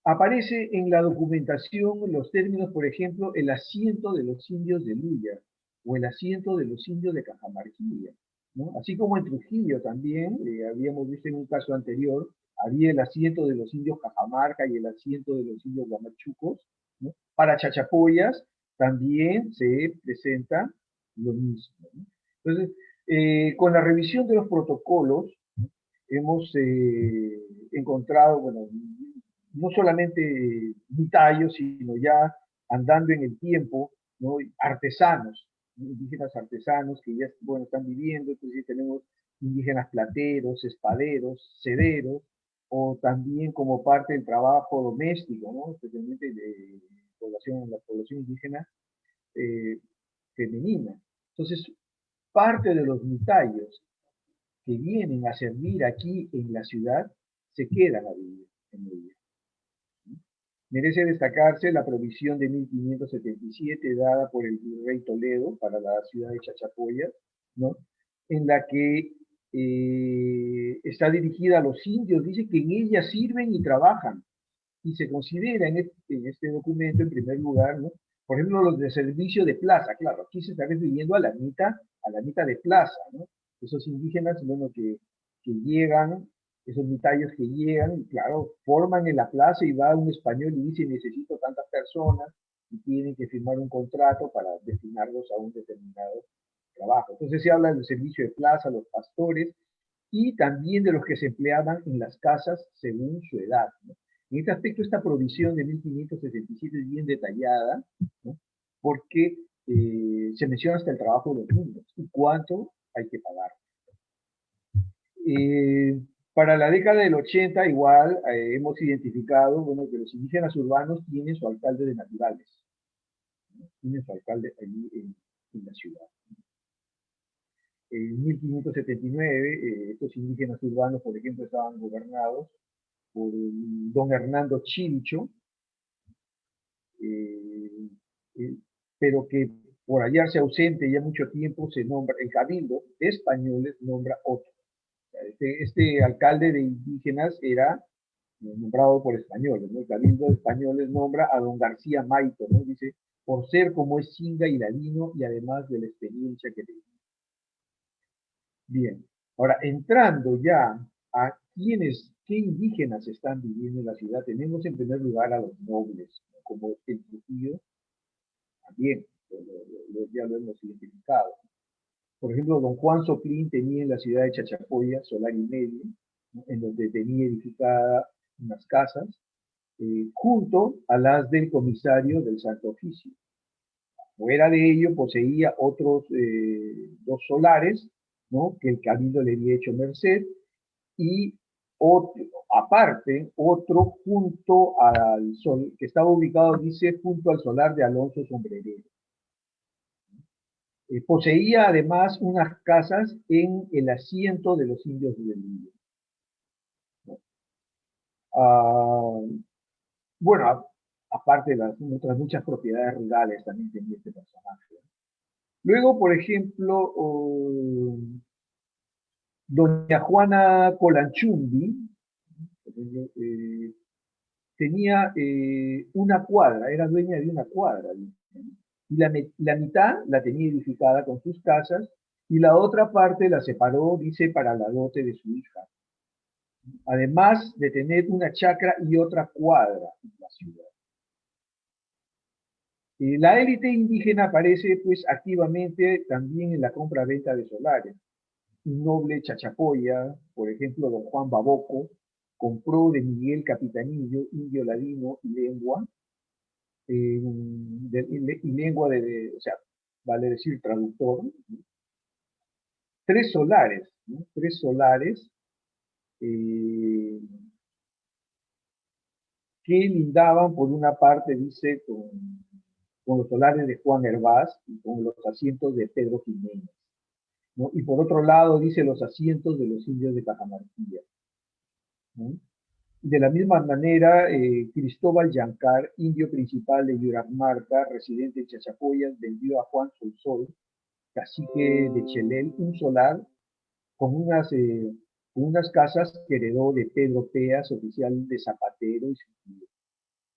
aparece en la documentación los términos, por ejemplo, el asiento de los indios de Luya o el asiento de los indios de Cajamarquilla, ¿no? Así como en Trujillo también, habíamos visto en un caso anterior, había el asiento de los indios Cajamarca y el asiento de los indios Guamachucos, ¿no? Para Chachapoyas también se presenta lo mismo, ¿no? Entonces, con la revisión de los protocolos, ¿no? Hemos encontrado, bueno, no solamente tallos, sino ya andando en el tiempo, ¿no? Artesanos, ¿no? Indígenas artesanos que ya, bueno, están viviendo. Entonces tenemos indígenas plateros, espaderos, cederos, o también como parte del trabajo doméstico, ¿no? Especialmente de la población indígena femenina. Entonces, parte de los mitayos que vienen a servir aquí en la ciudad se quedan a vivir en ella. Merece destacarse la provisión de 1577 dada por el virrey Toledo para la ciudad de Chachapoyas, ¿no? En la que está dirigida a los indios, dice que en ella sirven y trabajan, y se considera en este documento, en primer lugar, ¿no? Por ejemplo, los de servicio de plaza, claro, aquí se está refiriendo a la mitad de plaza, ¿no? Esos indígenas, bueno, que llegan, esos mitayos que llegan, y claro, forman en la plaza y va un español y dice, necesito tantas personas, y tienen que firmar un contrato para destinarlos a un determinado trabajo. Entonces se habla del servicio de plaza, los pastores, y también de los que se empleaban en las casas según su edad, ¿no? En este aspecto, esta provisión de 1577 es bien detallada, ¿no? Porque se menciona hasta el trabajo de los niños y cuánto hay que pagar. Para la década del 80 igual hemos identificado, bueno, que los indígenas urbanos tienen su alcalde de naturales, ¿no? Tienen su alcalde allí en la ciudad. En 1579, estos indígenas urbanos, por ejemplo, estaban gobernados por don Hernando Chilcho, pero que por hallarse ausente ya mucho tiempo se nombra, el cabildo de españoles nombra otro. Este alcalde de indígenas era nombrado por españoles, ¿no? El cabildo de españoles nombra a don García Maito, ¿no? Dice, por ser como es singa y ladino y además de la experiencia que tenía. Bien, ahora entrando ya a qué indígenas están viviendo en la ciudad, tenemos en primer lugar a los nobles, ¿no? Como el Trujillo, también ya lo hemos identificado. Por ejemplo, don Juan Soclín tenía en la ciudad de Chachapoya solar y medio, ¿no? En donde tenía edificada unas casas, junto a las del comisario del Santo Oficio. Fuera de ello, poseía otros dos solares, ¿no? Que el cabildo le había hecho merced, y otro, aparte, otro junto al sol, que estaba ubicado, dice, junto al solar de Alonso Sombrerero. Poseía además unas casas en el asiento de los indios del Lille. Bueno, aparte de las otras muchas propiedades rurales también tenía este personaje. Luego, por ejemplo, doña Juana Colanchumbi tenía una cuadra, era dueña de una cuadra, y la mitad la tenía edificada con sus casas, y la otra parte la separó, dice, para la dote de su hija. Además de tener una chacra y otra cuadra en la ciudad. La élite indígena aparece pues activamente también en la compra-venta de solares. Un noble Chachapoya, por ejemplo, don Juan Baboco, compró de Miguel Capitanillo, indio ladino y lengua, o sea, vale decir traductor, ¿no? Tres solares, ¿no? Tres solares que lindaban por una parte, dice, con los solares de Juan Hervás y con los asientos de Pedro Jiménez, ¿no? Y por otro lado, dice, los asientos de los indios de Cajamarquilla, ¿no? De la misma manera, Cristóbal Yancar, indio principal de Yuracmarca, residente en Chachapoyas, vendió a Juan Solsol, cacique de Chelel, un solar con unas casas que heredó de Pedro Peas, oficial de Zapatero y Sentido.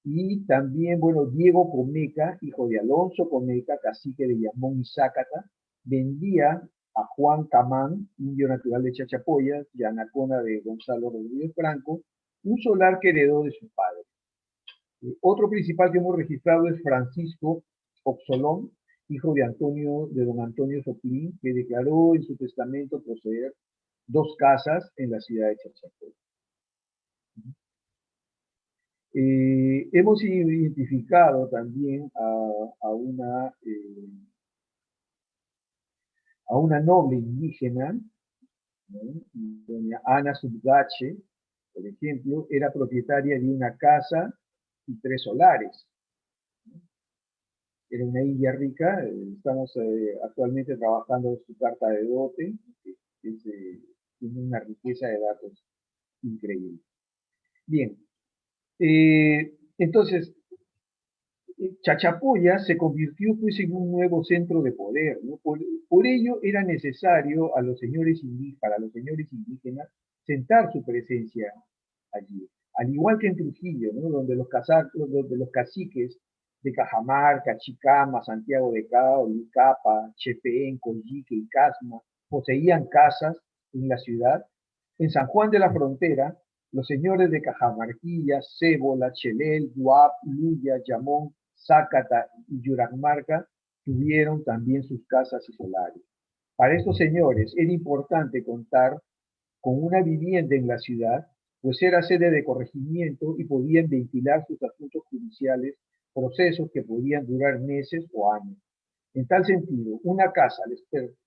Y también, bueno, Diego Comeca, hijo de Alonso Comeca, cacique de Yamón y Zácata, vendía a Juan Camán, indio natural de Chachapoyas, yanacona de Gonzalo Rodríguez Franco, un solar que heredó de su padre. Otro principal que hemos registrado es Francisco Oxolón, hijo de don Antonio Soclín, que declaró en su testamento poseer dos casas en la ciudad de Chachapoyas. Hemos identificado también a una noble indígena, ¿no? Doña Ana Subgache, por ejemplo, era propietaria de una casa y tres solares. Era una india rica, estamos actualmente trabajando en su carta de dote, que tiene una riqueza de datos increíble. Bien, entonces, Chachapoya se convirtió pues en un nuevo centro de poder, ¿no? Por ello era necesario para los señores indígenas sentar su presencia allí, al igual que en Trujillo, ¿no? Donde los caciques de Cajamarca, Chicama, Santiago de Cao, Licapa, Chepén, Coyique y Casma poseían casas en la ciudad. En San Juan de la Frontera, los señores de Cajamarquilla, Cébola, Chelel, Duap, Luya, Yamón, Zácata y Yuracmarca tuvieron también sus casas y solares. Para estos señores era importante contar con una vivienda en la ciudad, pues era sede de corregimiento y podían ventilar sus asuntos judiciales, procesos que podían durar meses o años. En tal sentido, una casa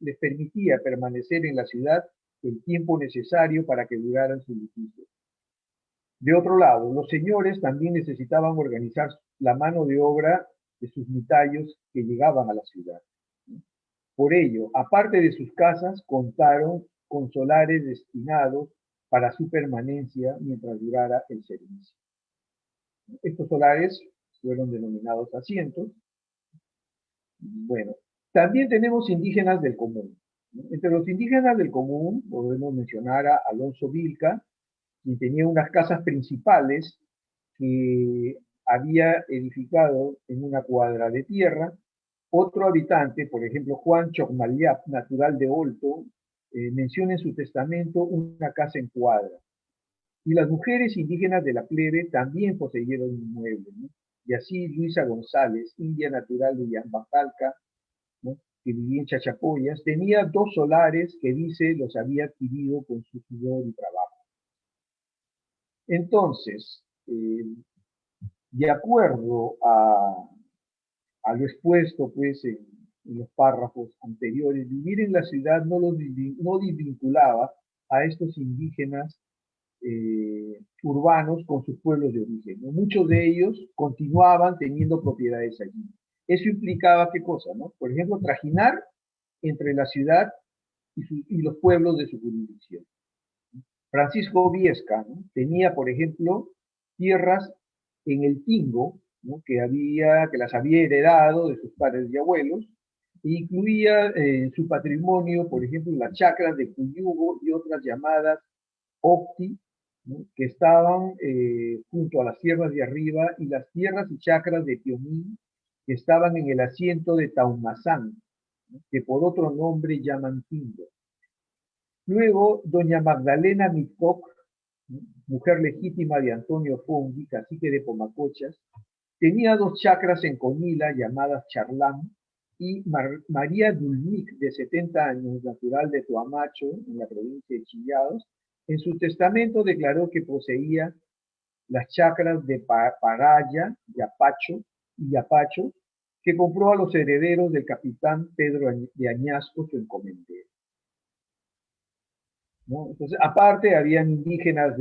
les permitía permanecer en la ciudad el tiempo necesario para que duraran sus litigios. De otro lado, los señores también necesitaban organizar la mano de obra de sus mitayos que llegaban a la ciudad. Por ello, aparte de sus casas, contaron con solares destinados para su permanencia mientras durara el servicio. Estos solares fueron denominados asientos. Bueno, también tenemos indígenas del común. Entre los indígenas del común podemos mencionar a Alonso Vilca, quien tenía unas casas principales que había edificado en una cuadra de tierra. Otro habitante, por ejemplo, Juan Chocmaliap, natural de Olto, menciona en su testamento una casa en cuadra. Y las mujeres indígenas de la plebe también poseyeron inmuebles, ¿no? Y así Luisa González, india natural de Yambatalca, ¿no?, que vivía en Chachapoyas, tenía 2 solares que dice los había adquirido con su sudor y trabajo. Entonces, de acuerdo a lo expuesto pues, en los párrafos anteriores, vivir en la ciudad no desvinculaba a estos indígenas urbanos con sus pueblos de origen, ¿no? Muchos de ellos continuaban teniendo propiedades allí. Eso implicaba qué cosa, ¿no? Por ejemplo, trajinar entre la ciudad y los pueblos de su jurisdicción. Francisco Viesca, ¿no?, tenía, por ejemplo, tierras en el Tingo, ¿no?, que las había heredado de sus padres y abuelos, e incluía en su patrimonio, por ejemplo, las chacras de Cuyugo y otras llamadas Octi, ¿no?, que estaban junto a las tierras de arriba, y las tierras y chacras de Piomín, que estaban en el asiento de Taumazán, ¿no?, que por otro nombre llaman Tingo. Luego, doña Magdalena Mitcoc, mujer legítima de Antonio Fongi, cacique de Pomacochas, tenía 2 chacras en Conila llamadas Charlán, y María Dulmic, de 70 años, natural de Tuamacho, en la provincia de Chillados, en su testamento declaró que poseía las chacras de Paraya, Yapacho y Yapacho, que compró a los herederos del capitán Pedro de Añasco, su encomendero, ¿no? Entonces, aparte, habían indígenas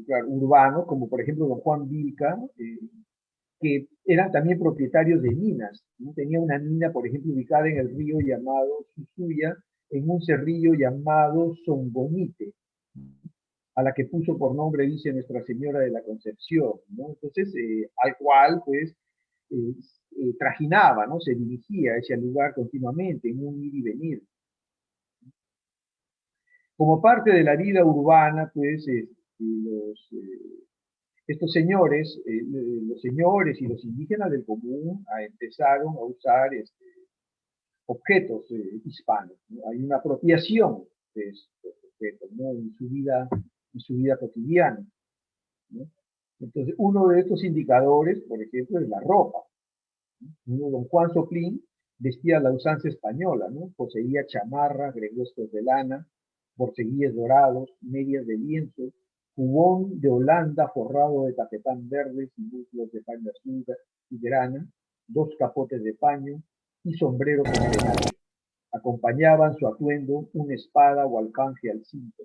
claro, urbanos, como por ejemplo don Juan Vilca, que eran también propietarios de minas, ¿no? Tenía una mina, por ejemplo, ubicada en el río llamado Susuya, en un cerrillo llamado Songonite, a la que puso por nombre, dice, Nuestra Señora de la Concepción, ¿no? Entonces, al cual, pues, trajinaba, ¿no? Se dirigía a ese lugar continuamente, en un ir y venir. Como parte de la vida urbana, pues, estos señores, los señores y los indígenas del común empezaron a usar objetos hispanos, ¿no? Hay una apropiación de estos objetos, ¿no?, en su vida cotidiana, ¿no? Entonces, uno de estos indicadores, por ejemplo, es la ropa, ¿no? Don Juan Soplín vestía la usanza española, ¿no? Poseía chamarras, gregüescos de lana, borceguíes dorados, medias de lienzo, jubón de Holanda forrado de tafetán verdes y muslos de paño azul y grana, 2 capotes de paño y sombrero con penacho. Acompañaban su atuendo una espada o alcance al cinto.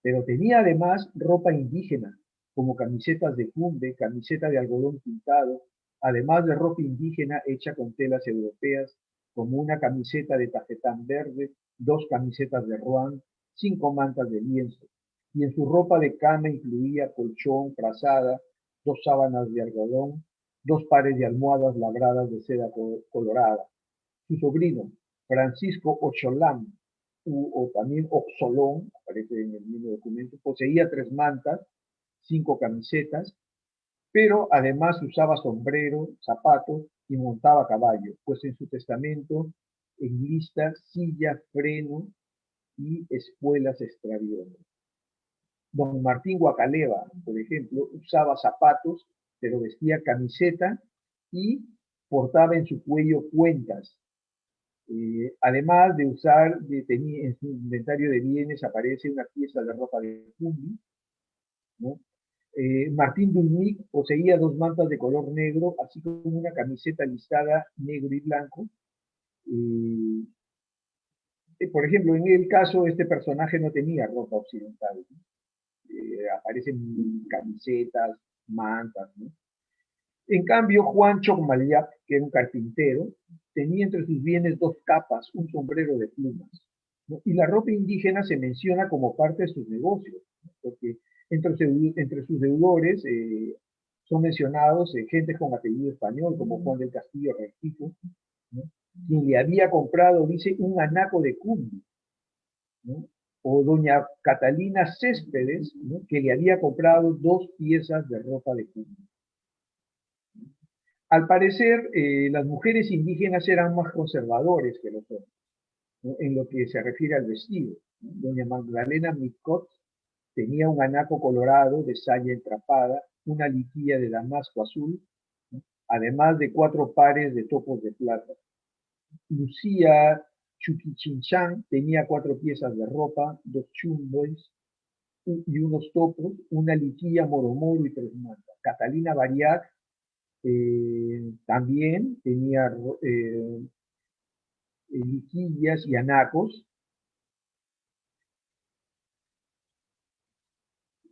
Pero tenía además ropa indígena, como camisetas de funde, camiseta de algodón pintado, además de ropa indígena hecha con telas europeas, como una camiseta de tafetán verde, 2 camisetas de ruán, 5 mantas de lienzo, y en su ropa de cama incluía colchón, frazada, 2 sábanas de algodón, 2 pares de almohadas labradas de seda colorada. Su sobrino, Francisco Ocholán, o también Oxolón, aparece en el mismo documento, poseía 3 mantas, 5 camisetas, pero además usaba sombrero, zapatos y montaba a caballo, pues en su testamento enlista silla, freno y espuelas extraviones. Don Martín Guacaleva, por ejemplo, usaba zapatos, pero vestía camiseta y portaba en su cuello cuentas. Además de usar, en su inventario de bienes aparece una pieza de ropa de Fumbi, ¿no? Martín Dulmic poseía 2 mantas de color negro, así como una camiseta listada negro y blanco. Por ejemplo, en el caso, este personaje no tenía ropa occidental, ¿no? Aparecen camisetas, mantas, ¿no? En cambio, Juan Chocmalliap, que era un carpintero, tenía entre sus bienes dos capas, un sombrero de plumas, ¿no? Y la ropa indígena se menciona como parte de sus negocios, ¿no? Porque entre sus deudores son mencionados gente con apellido español, como Juan del Castillo Rengifo, ¿no? Quien le había comprado, dice, un anaco de cumbi, ¿no? O doña Catalina Céspedes, ¿no? Que le había comprado 2 piezas de ropa de cumbi. Al parecer, las mujeres indígenas eran más conservadores que los hombres, ¿no? En lo que se refiere al vestido, ¿no? Doña Magdalena Micot tenía un anaco colorado de saya entrapada, una liquilla de damasco azul, ¿no? Además de 4 pares de topos de plata. Lucía Chuquichinchán tenía 4 piezas de ropa, 2 chumbos y unos topos, una liquilla moromoro y 3 mantas. Catalina Bariac también tenía liquillas y anacos,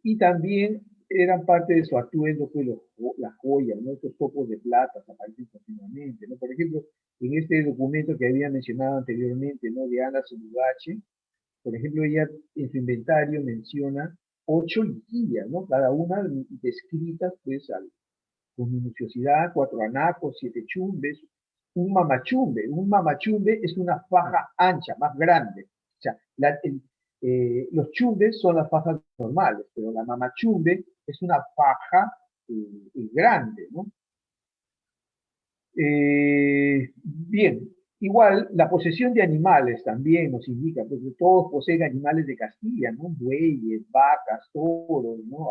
y también eran parte de su atuendo pues, las joyas, ¿no? Estos topos de plata aparecen continuamente, ¿no? Por ejemplo, en este documento que había mencionado anteriormente, ¿no? De Ana Sulugache, por ejemplo, ella en su inventario menciona 8 liquillas, ¿no? Cada una descritas pues con minuciosidad, 4 anacos, 7 chumbes, un mamachumbe. Un mamachumbe es una faja ancha, más grande. O sea, los chumbes son las fajas normales, pero la mamachumbe es una faja grande, ¿no? Bien, igual la posesión de animales también nos indica, porque todos poseen animales de Castilla, ¿no? Bueyes, vacas, toros, ¿no?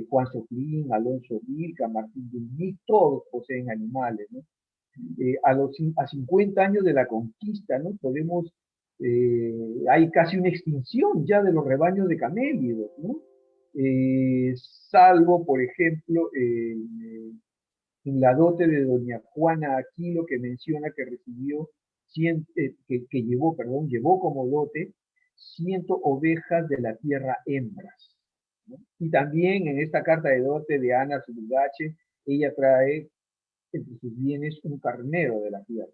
Juan Soflín, Alonso Vilca, Martín Dumí, todos poseen animales, ¿no? A 50 años de la conquista, ¿no? Hay casi una extinción ya de los rebaños de camélidos, ¿no? Salvo, por ejemplo, en la dote de doña Juana Aquilo, que menciona que recibió, que llevó, perdón, llevó como dote 100 ovejas de la tierra hembras, ¿no? Y también en esta carta de dote de Ana Zulugache, ella trae entre sus bienes un carnero de la tierra,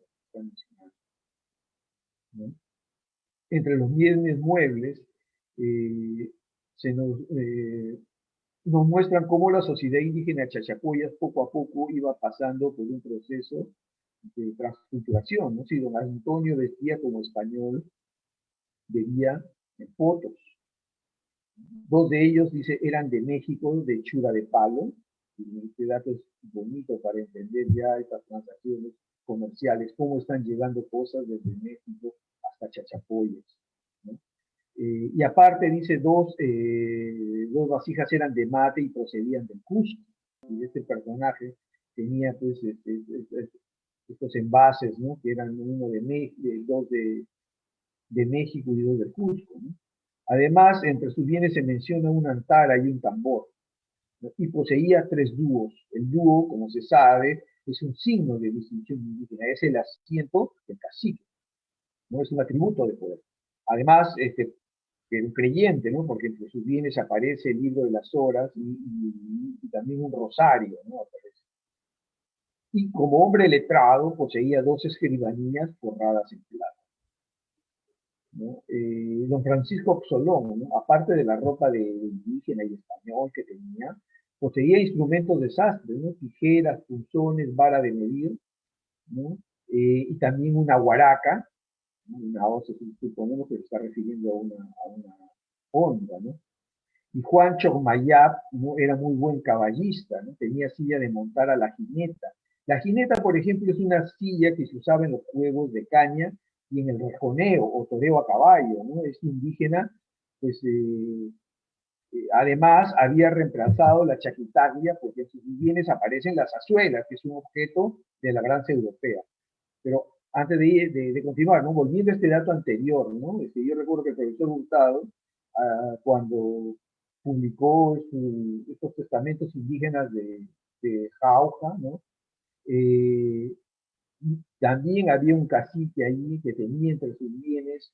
¿no? Entre los bienes muebles, eh, se nos muestran cómo la sociedad indígena Chachapoyas poco a poco iba pasando por un proceso de transculturación, ¿no? Si don Antonio vestía como español, bebía en potos. 2 de ellos, dice, eran de México, de Chura de Palo, y este dato es bonito para entender ya estas transacciones comerciales, cómo están llegando cosas desde México hasta Chachapoyas, ¿no? Y aparte, dice, 2 vasijas eran de mate y procedían del Cusco. Y este personaje tenía pues estos envases, ¿no? Que eran uno dos de México y 2 del Cusco, ¿no? Además, entre sus bienes se menciona una antara y un tambor, ¿no? Y poseía 3 dúos. El dúo, como se sabe, es un signo de distinción indígena, es el asiento del cacique, ¿no? Es un atributo de poder. Además, un creyente, ¿no? Porque entre sus bienes aparece el libro de las horas y también un rosario, ¿no? Aparece. Y como hombre letrado poseía 2 escribanías forradas en plata, ¿no? Don Francisco Xolón, ¿no? Aparte de la ropa de indígena y español que tenía, poseía instrumentos de sastre, ¿no? Tijeras, punzones, vara de medir, ¿no? Y también una guaraca, ¿no? Suponemos que se está refiriendo a una honda, ¿no? Y Juan Chocmayap, ¿no? Era muy buen caballista, ¿no? Tenía silla de montar a la jineta. La jineta, por ejemplo, es una silla que se usaba en los juegos de caña y en el rejoneo o toreo a caballo, ¿no? Es indígena, pues además había reemplazado la chaquitaglia porque en sus bienes aparecen las azuelas, que es un objeto de la Francia europea. Pero antes de continuar, ¿no? Volviendo a este dato anterior, ¿no? Yo recuerdo que el profesor Hurtado, cuando publicó estos testamentos indígenas de Jauja, ¿no? También había un cacique allí que tenía entre sus bienes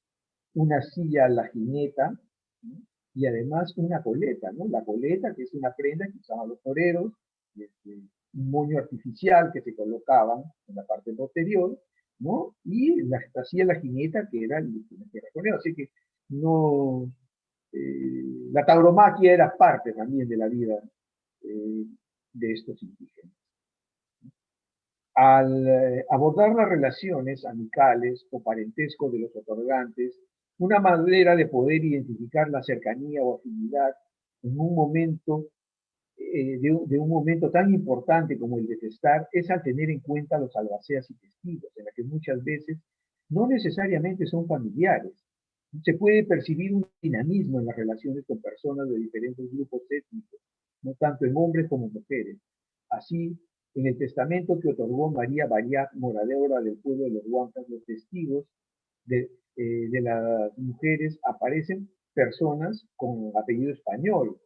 una silla a la jineta, ¿no? Y además una coleta, ¿no? La coleta, que es una prenda que usaban los toreros, un moño artificial que se colocaban en la parte posterior, ¿no? Y la silla a la jineta, que era el raconero. Así que no, la tauromaquia era parte también de la vida de estos indígenas. Al abordar las relaciones amicales o parentesco de los otorgantes, una manera de poder identificar la cercanía o afinidad en un momento, de un momento tan importante como el de testar, es al tener en cuenta los albaceas y testigos, en la que muchas veces no necesariamente son familiares. Se puede percibir un dinamismo en las relaciones con personas de diferentes grupos étnicos, no tanto en hombres como mujeres. Así, en el testamento que otorgó María Bariat, moradora del pueblo de los Huancas, los testigos de las mujeres aparecen personas con apellido español,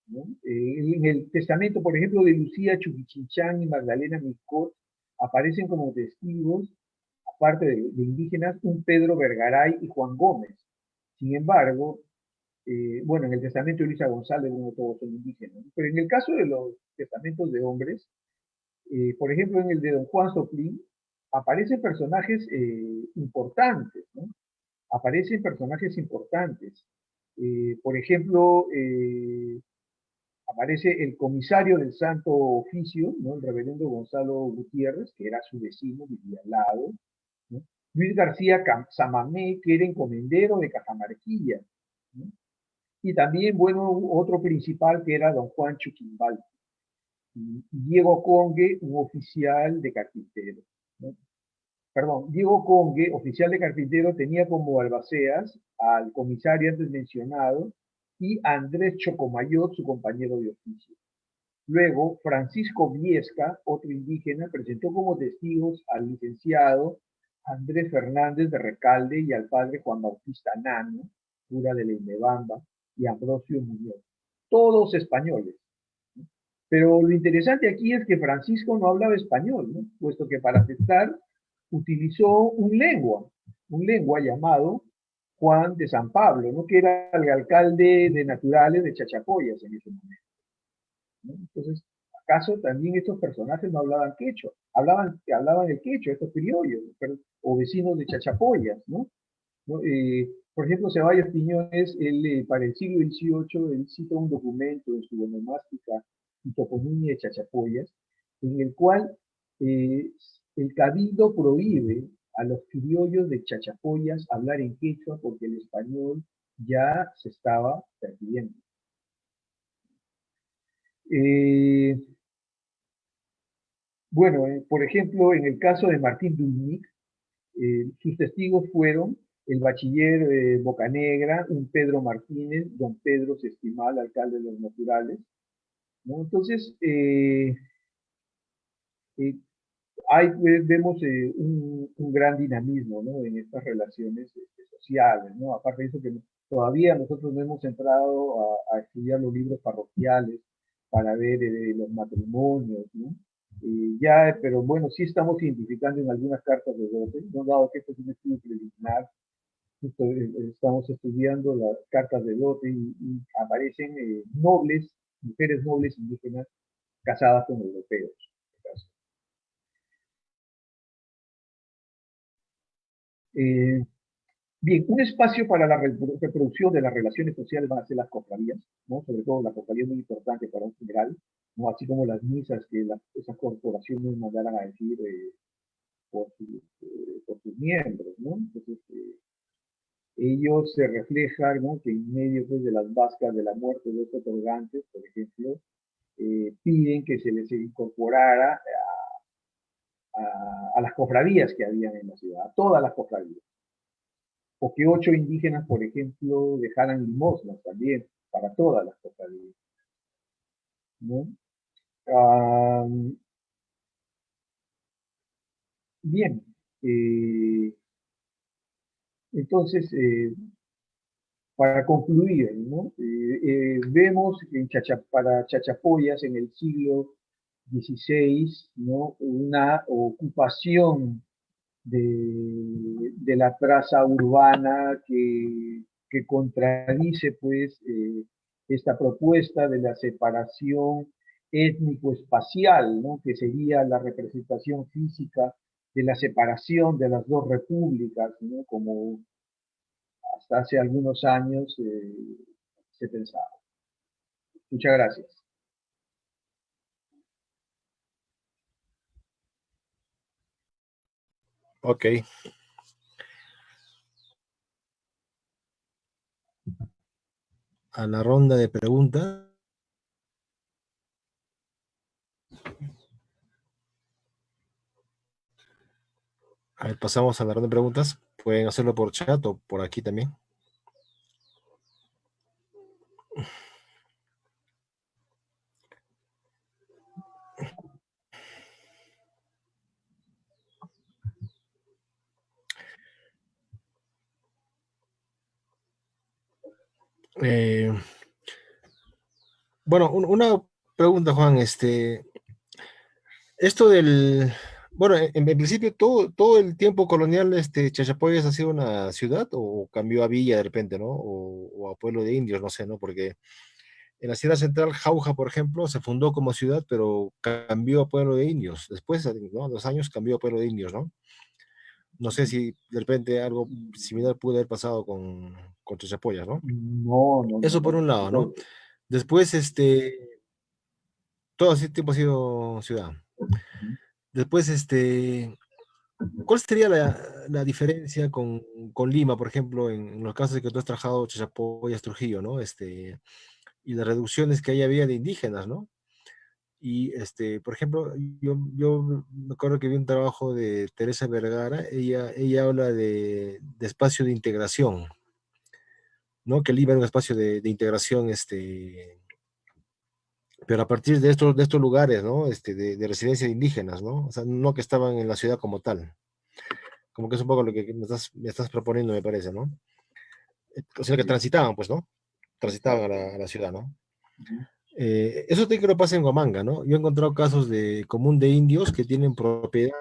¿no? En el testamento, por ejemplo, de Lucía Chuquichinchán y Magdalena Miscot, aparecen como testigos, aparte de indígenas, un Pedro Vergaray y Juan Gómez. Sin embargo, bueno, en el testamento de Luisa González, bueno, todos son indígenas, ¿no? Pero en el caso de los testamentos de hombres, por ejemplo, en el de Don Juan Soplín, aparecen personajes importantes, ¿no? Aparecen personajes importantes. Por ejemplo, aparece el comisario del Santo Oficio, ¿no? El reverendo Gonzalo Gutiérrez, que era su vecino, vivía al lado, ¿no? Luis García Samamé, que era encomendero de Cajamarquilla, ¿no? Y también, bueno, otro principal que era don Juan Chuquimbal. Y Diego Congue, un oficial de carpintero, ¿no? Perdón, Diego Congue, oficial de carpintero, tenía como albaceas al comisario antes mencionado y a Andrés Chocomayot, su compañero de oficio. Luego, Francisco Viesca, otro indígena, presentó como testigos al licenciado Andrés Fernández de Recalde y al padre Juan Bautista Nano, cura de la Inmebamba, y Ambrosio Muñoz, todos españoles. Pero lo interesante aquí es que Francisco no hablaba español, ¿no? Puesto que para testar utilizó un lengua llamado Juan de San Pablo, ¿no? Que era el alcalde de naturales de Chachapoyas en ese momento, ¿no? Entonces, ¿acaso también estos personajes no hablaban quechua? Hablaban el quechua, estos criollos, o vecinos de Chachapoyas, ¿no? ¿No? Por ejemplo, Ceballos Piñones, él, para el siglo XVIII, él cita un documento en su onomástica y toponimia de Chachapoyas, en el cual el cabildo prohíbe a los criollos de Chachapoyas hablar en quechua porque el español ya se estaba perdiendo. Bueno, por ejemplo, en el caso de Martín Dulnic, sus testigos fueron el bachiller Bocanegra, un Pedro Martínez, don Pedro Sestimal, alcalde de los naturales, ¿no? Entonces, vemos un gran dinamismo, ¿no? En estas relaciones sociales, ¿no? Aparte de eso que todavía nosotros no hemos entrado a estudiar los libros parroquiales para ver los matrimonios, ¿no? Pero bueno, sí estamos identificando en algunas cartas de dote, no dado que esto es un estudio preliminar, justo, estamos estudiando las cartas de dote y aparecen nobles, mujeres nobles indígenas casadas con europeos. Bien, un espacio para la reproducción de las relaciones sociales van a ser las cofradías, ¿no? Sobre todo la cofradía es muy importante para un general, ¿no? Así como las misas que esas corporaciones mandaran a decir por sus miembros, ¿no? Entonces, ellos se reflejan, ¿no? Que en medio, pues, de las vascas de la muerte de los otorgantes, por ejemplo, piden que se les incorporara a las cofradías que habían en la ciudad, a todas las cofradías. O que 8 indígenas, por ejemplo, dejaran limosnas también para todas las cofradías, ¿no? Bien, entonces, para concluir, ¿no? Vemos que para Chachapoyas en el siglo XVI, ¿no? Una ocupación de la traza urbana que contradice pues esta propuesta de la separación étnico-espacial, ¿no? Que sería la representación física de la separación de las dos repúblicas, ¿no? Como hasta hace algunos años se pensaba. Muchas gracias. Ok. A la ronda de preguntas. A ver, pasamos a la ronda de preguntas. Pueden hacerlo por chat o por aquí también. Bueno, una pregunta, Juan. Esto del, bueno, en principio todo el tiempo colonial, Chachapoyas ha sido una ciudad o cambió a villa de repente, ¿no? O a pueblo de indios, no sé, ¿no? Porque en la Sierra Central, Jauja, por ejemplo, se fundó como ciudad, pero cambió a pueblo de indios. Después, ¿no? 2 años cambió a pueblo de indios, ¿no? No sé si de repente algo similar pudo haber pasado con Chachapoyas, ¿no? No, no, Eso por no. un lado, ¿no? Después, todo ese tiempo ha sido ciudad. Después, ¿cuál sería la diferencia con Lima, por ejemplo, en los casos de que tú has trabajado Chachapoyas, Trujillo, ¿no? Y las reducciones que ahí había de indígenas, ¿no? Y, por ejemplo, yo me acuerdo que vi un trabajo de Teresa Vergara, ella habla de espacio de integración, ¿no? Que Lima era un espacio de integración, pero a partir de estos lugares, ¿no? De residencia de indígenas, ¿no? O sea, no que estaban en la ciudad como tal. Como que es un poco lo que me estás proponiendo, me parece, ¿no? O sea, que transitaban, pues, ¿no? Transitaban a la ciudad, ¿no? Eso te que lo pasa en Huamanga, ¿no? Yo he encontrado casos de común de indios que tienen propiedades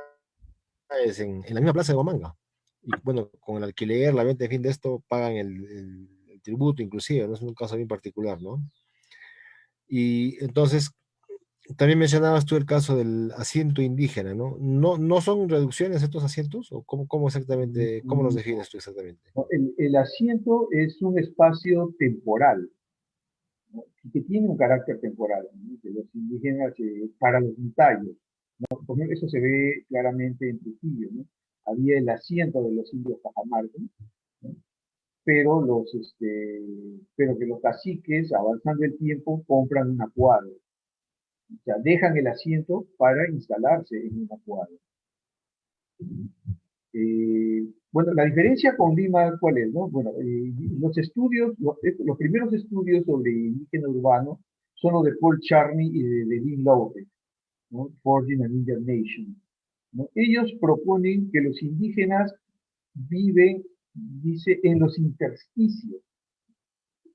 en la misma plaza de Huamanga. Y bueno, con el alquiler, la venta, en fin, de esto, pagan el tributo inclusive, ¿no? Es un caso bien particular, ¿no? Y entonces, también mencionabas tú el caso del asiento indígena, ¿no? ¿No son reducciones estos asientos? ¿O cómo exactamente, cómo los defines tú exactamente? No, el asiento es un espacio temporal, ¿no? Y que tiene un carácter temporal, ¿no? De los indígenas para los mitayos, ¿no? Por ejemplo, eso se ve claramente en Trujillo, ¿no? Había el asiento de los indios cajamarca, ¿no? Pero, pero que los caciques, avanzando el tiempo, compran una cuadra. O sea, dejan el asiento para instalarse en una cuadra. Bueno, la diferencia con Lima, ¿cuál es? No? Bueno, los estudios, los primeros estudios sobre indígena urbano son los de Paul Charney y de Lynn Lowry, ¿no? Forging an Indian Nation, ¿no? Ellos proponen que los indígenas viven, dice, en los intersticios.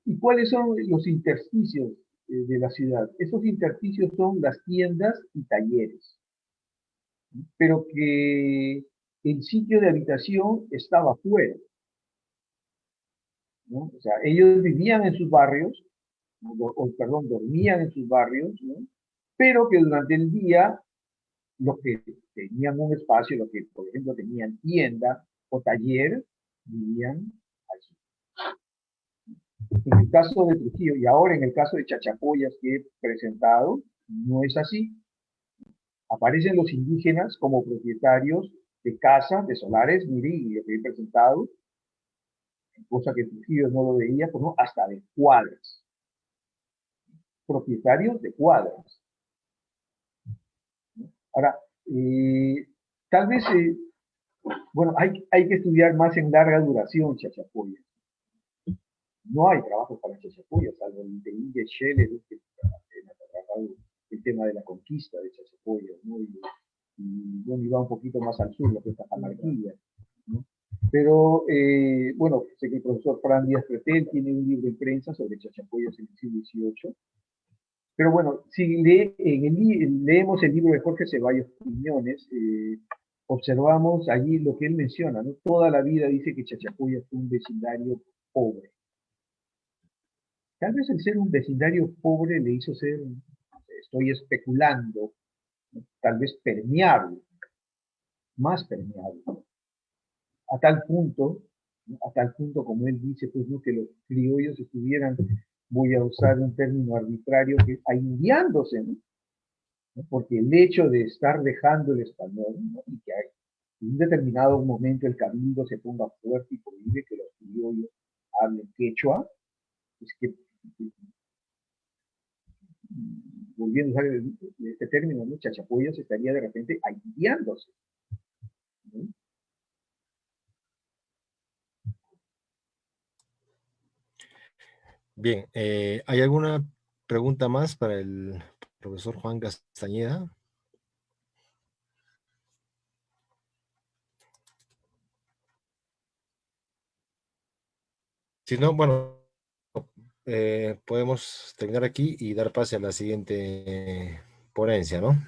¿Y cuáles son los intersticios de la ciudad? Esos intersticios son las tiendas y talleres, pero que el sitio de habitación estaba fuera, ¿no? O sea, ellos vivían en sus barrios, perdón, dormían en sus barrios, ¿no? Pero que durante el día, los que tenían un espacio, los que, por ejemplo, tenían tienda o taller, vivían allí. En el caso de Trujillo y ahora en el caso de Chachapoyas que he presentado, no es así. Aparecen los indígenas como propietarios de casas, de solares, miren, lo que he presentado, cosa que Trujillo no lo veía, como hasta de cuadras, propietarios de cuadras. Ahora, tal vez, bueno, hay que estudiar más en larga duración Chachapoyas. No hay trabajo para Chachapoyas, salvo el de Inge Scheller, que ha trabajado el tema de la conquista de Chachapoyas, ¿no? Y bueno, iba un poquito más al sur, lo que es Cajamarquilla, ¿no? Pero, bueno, sé que el profesor Fran Díaz Pretel tiene un libro en prensa sobre Chachapoyas en el siglo XVIII, Pero bueno, si leemos el libro de Jorge Ceballos Quiñones, observamos allí lo que él menciona, ¿no? Toda la vida dice que Chachapoyas fue un vecindario pobre. Tal vez el ser un vecindario pobre le hizo ser, estoy especulando, ¿no? Tal vez permeable, más permeable, a tal punto, ¿no? A tal punto como él dice, pues, ¿no? Que los criollos estuvieran, voy a usar un término arbitrario, que ahindiándose, ¿no? Porque el hecho de estar dejando el español, ¿no? Y que en un determinado momento el cabildo se ponga fuerte y prohíbe que los criollos hablen quechua, es que, volviendo a usar este término, ¿no? Chachapoyas estaría de repente ahindiándose, ¿no? Bien, ¿hay alguna pregunta más para el profesor Juan Castañeda? Si no, bueno, podemos terminar aquí y dar pase a la siguiente ponencia, ¿no?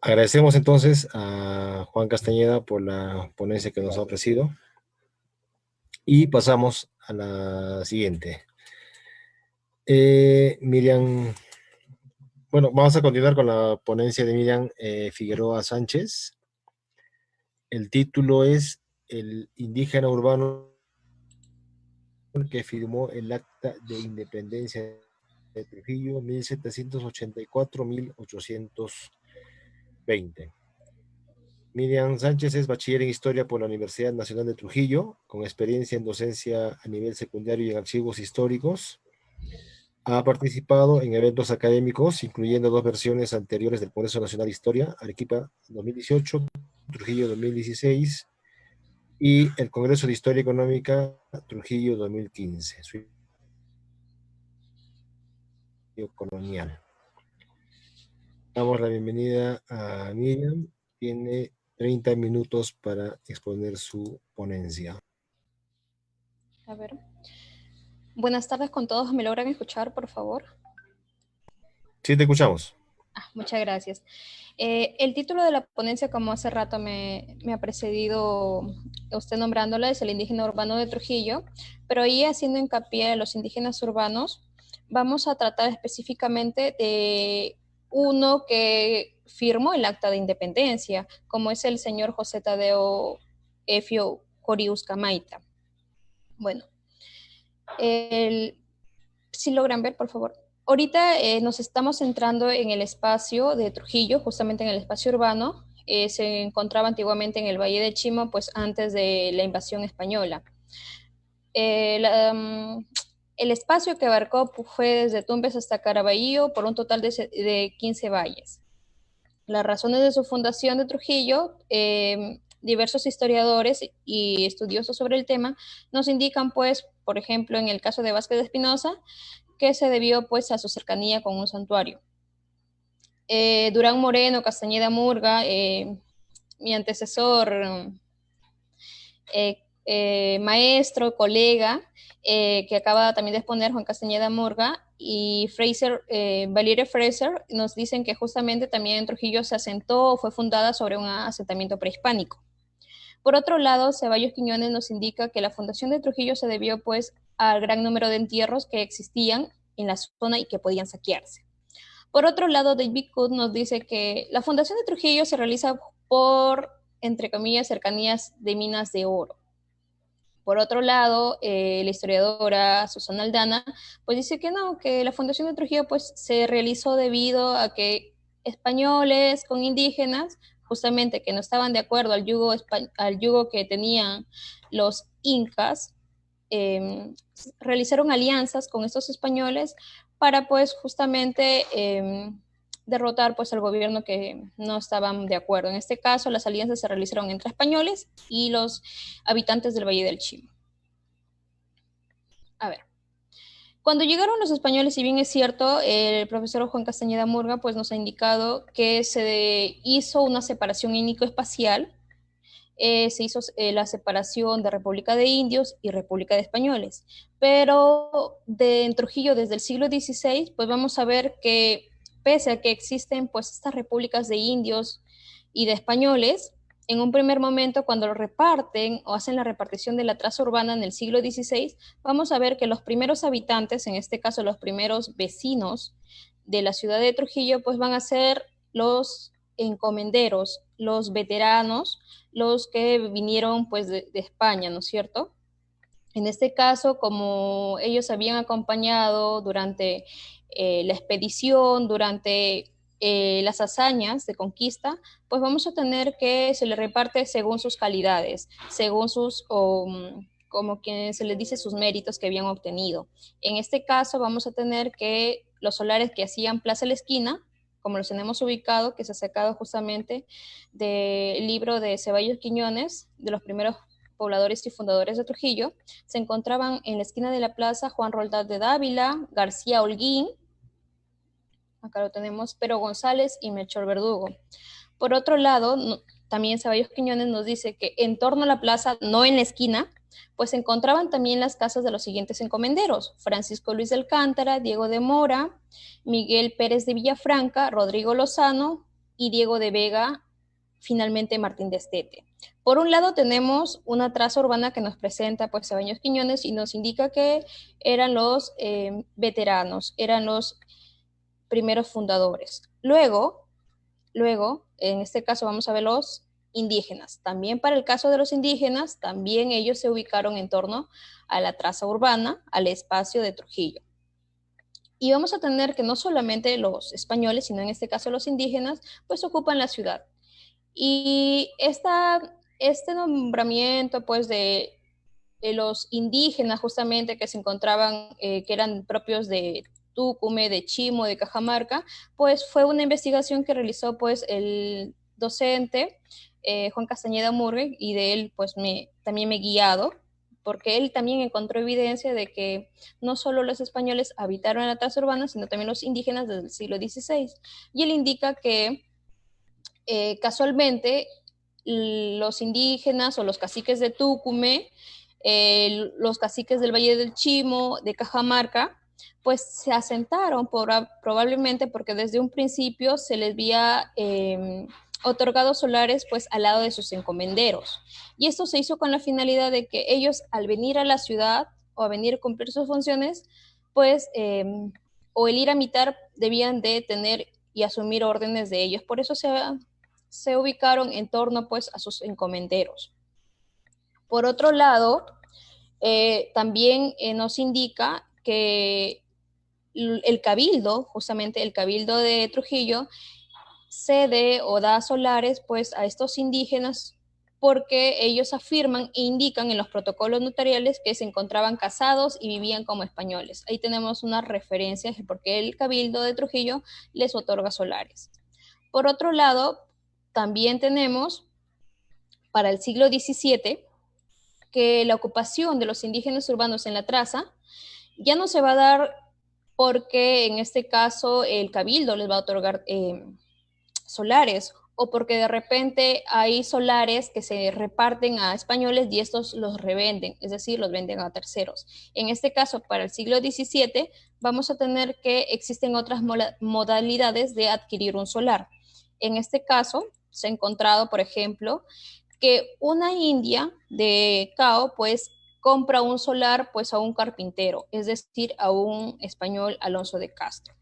Agradecemos entonces a Juan Castañeda por la ponencia que nos ha ofrecido y pasamos a la siguiente. Miriam, bueno, vamos a continuar con la ponencia de Miriam Figueroa Sánchez. El título es El indígena urbano que firmó el Acta de Independencia de Trujillo 1784-1820. Miriam Sánchez es bachiller en Historia por la Universidad Nacional de Trujillo, con experiencia en docencia a nivel secundario y en archivos históricos. Ha participado en eventos académicos, incluyendo dos versiones anteriores del Congreso Nacional de Historia, Arequipa 2018, Trujillo 2016, y el Congreso de Historia Económica Trujillo 2015, su colonial. Damos la bienvenida a Miriam. Tiene 30 minutos para exponer su ponencia. A ver. Buenas tardes con todos. ¿Me logran escuchar, por favor? Sí, te escuchamos. Muchas gracias. El título de la ponencia, como hace rato me ha precedido usted nombrándola, es El indígena urbano de Trujillo, pero ahí haciendo hincapié a los indígenas urbanos, vamos a tratar específicamente de uno que firmó el Acta de Independencia, como es el señor José Tadeo Efio Coriusca Maita. Bueno, si logran ver, por favor. Ahorita nos estamos centrando en el espacio de Trujillo, justamente en el espacio urbano. Se encontraba antiguamente en el Valle de Chimo, pues antes de la invasión española. El espacio que abarcó fue desde Tumbes hasta Caraballo por un total de 15 valles. Las razones de su fundación de Trujillo, diversos historiadores y estudiosos sobre el tema nos indican, pues, por ejemplo, en el caso de Vázquez de Espinosa, que se debió, pues, a su cercanía con un santuario. Durán Moreno, Castañeda Murga, mi antecesor, maestro, colega, que acaba también de exponer, Juan Castañeda Murga, y Valeria Fraser, nos dicen que justamente también en Trujillo se asentó o fue fundada sobre un asentamiento prehispánico. Por otro lado, Ceballos Quiñones nos indica que la fundación de Trujillo se debió, pues, al gran número de entierros que existían en la zona y que podían saquearse. Por otro lado, David Cook nos dice que la fundación de Trujillo se realiza por, entre comillas, cercanías de minas de oro. Por otro lado, la historiadora Susana Aldana, pues dice que no, que la fundación de Trujillo, pues, se realizó debido a que españoles con indígenas, justamente que no estaban de acuerdo al yugo que tenían los incas, realizaron alianzas con estos españoles para, pues, justamente derrotar, pues, al gobierno que no estaban de acuerdo. En este caso, las alianzas se realizaron entre españoles y los habitantes del Valle del Chimo. A ver, cuando llegaron los españoles, si bien es cierto, el profesor Juan Castañeda Murga, pues, nos ha indicado que se hizo una separación étnico-espacial se hizo la separación de República de Indios y República de Españoles. Pero en Trujillo, desde el siglo XVI, pues vamos a ver que pese a que existen pues estas repúblicas de indios y de españoles, en un primer momento, cuando lo reparten o hacen la repartición de la traza urbana en el siglo XVI, vamos a ver que los primeros habitantes, en este caso los primeros vecinos de la ciudad de Trujillo, pues van a ser los encomenderos, los veteranos, los que vinieron pues de España, ¿no es cierto? En este caso, como ellos habían acompañado durante la expedición, durante las hazañas de conquista, pues vamos a tener que se le reparte según sus calidades, según sus, como que se les dice, sus méritos que habían obtenido. En este caso vamos a tener que los solares que hacían Plaza La Esquina, como los tenemos ubicado, que se ha sacado justamente del libro de Ceballos Quiñones, de los primeros pobladores y fundadores de Trujillo, se encontraban en la esquina de la plaza Juan Roldán de Dávila, García Holguín, acá lo tenemos, Pero González y Melchor Verdugo. Por otro lado, también Ceballos Quiñones nos dice que en torno a la plaza, no en la esquina, pues se encontraban también las casas de los siguientes encomenderos: Francisco Luis de Alcántara, Diego de Mora, Miguel Pérez de Villafranca, Rodrigo Lozano y Diego de Vega, finalmente Martín de Estete. Por un lado tenemos una traza urbana que nos presenta pues Ceballos Quiñones y nos indica que eran los veteranos, eran los primeros fundadores. Luego, en este caso vamos a ver los indígenas. También para el caso de los indígenas, también ellos se ubicaron en torno a la traza urbana, al espacio de Trujillo. Y vamos a tener que no solamente los españoles, sino en este caso los indígenas, pues ocupan la ciudad. Y este nombramiento pues de los indígenas justamente que se encontraban, que eran propios de Tucumé, de Chimo, de Cajamarca, pues fue una investigación que realizó pues el docente Juan Castañeda Murgue, y de él pues también me he guiado, porque él también encontró evidencia de que no solo los españoles habitaron en la traza urbana, sino también los indígenas desde el siglo XVI. Y él indica que casualmente los indígenas o los caciques de Tucumé, los caciques del Valle del Chimo, de Cajamarca, pues se asentaron probablemente porque desde un principio se les había otorgado solares pues al lado de sus encomenderos. Y esto se hizo con la finalidad de que ellos, al venir a la ciudad o a venir a cumplir sus funciones, pues o el ir a mitar, debían de tener y asumir órdenes de ellos. Por eso se ubicaron en torno pues a sus encomenderos. Por otro lado, también nos indica que el cabildo, justamente el cabildo de Trujillo, cede o da solares pues a estos indígenas porque ellos afirman e indican en los protocolos notariales que se encontraban casados y vivían como españoles. Ahí tenemos una referencia de por qué el cabildo de Trujillo les otorga solares. Por otro lado, también tenemos para el siglo XVII que la ocupación de los indígenas urbanos en la traza ya no se va a dar porque en este caso el cabildo les va a otorgar solares, o porque de repente hay solares que se reparten a españoles y estos los revenden, es decir, los venden a terceros. En este caso, para el siglo XVII, vamos a tener que existen otras modalidades de adquirir un solar. En este caso, se ha encontrado, por ejemplo, que una india de Cao, pues, compra un solar, pues, a un carpintero, es decir, a un español, Alonso de Castro.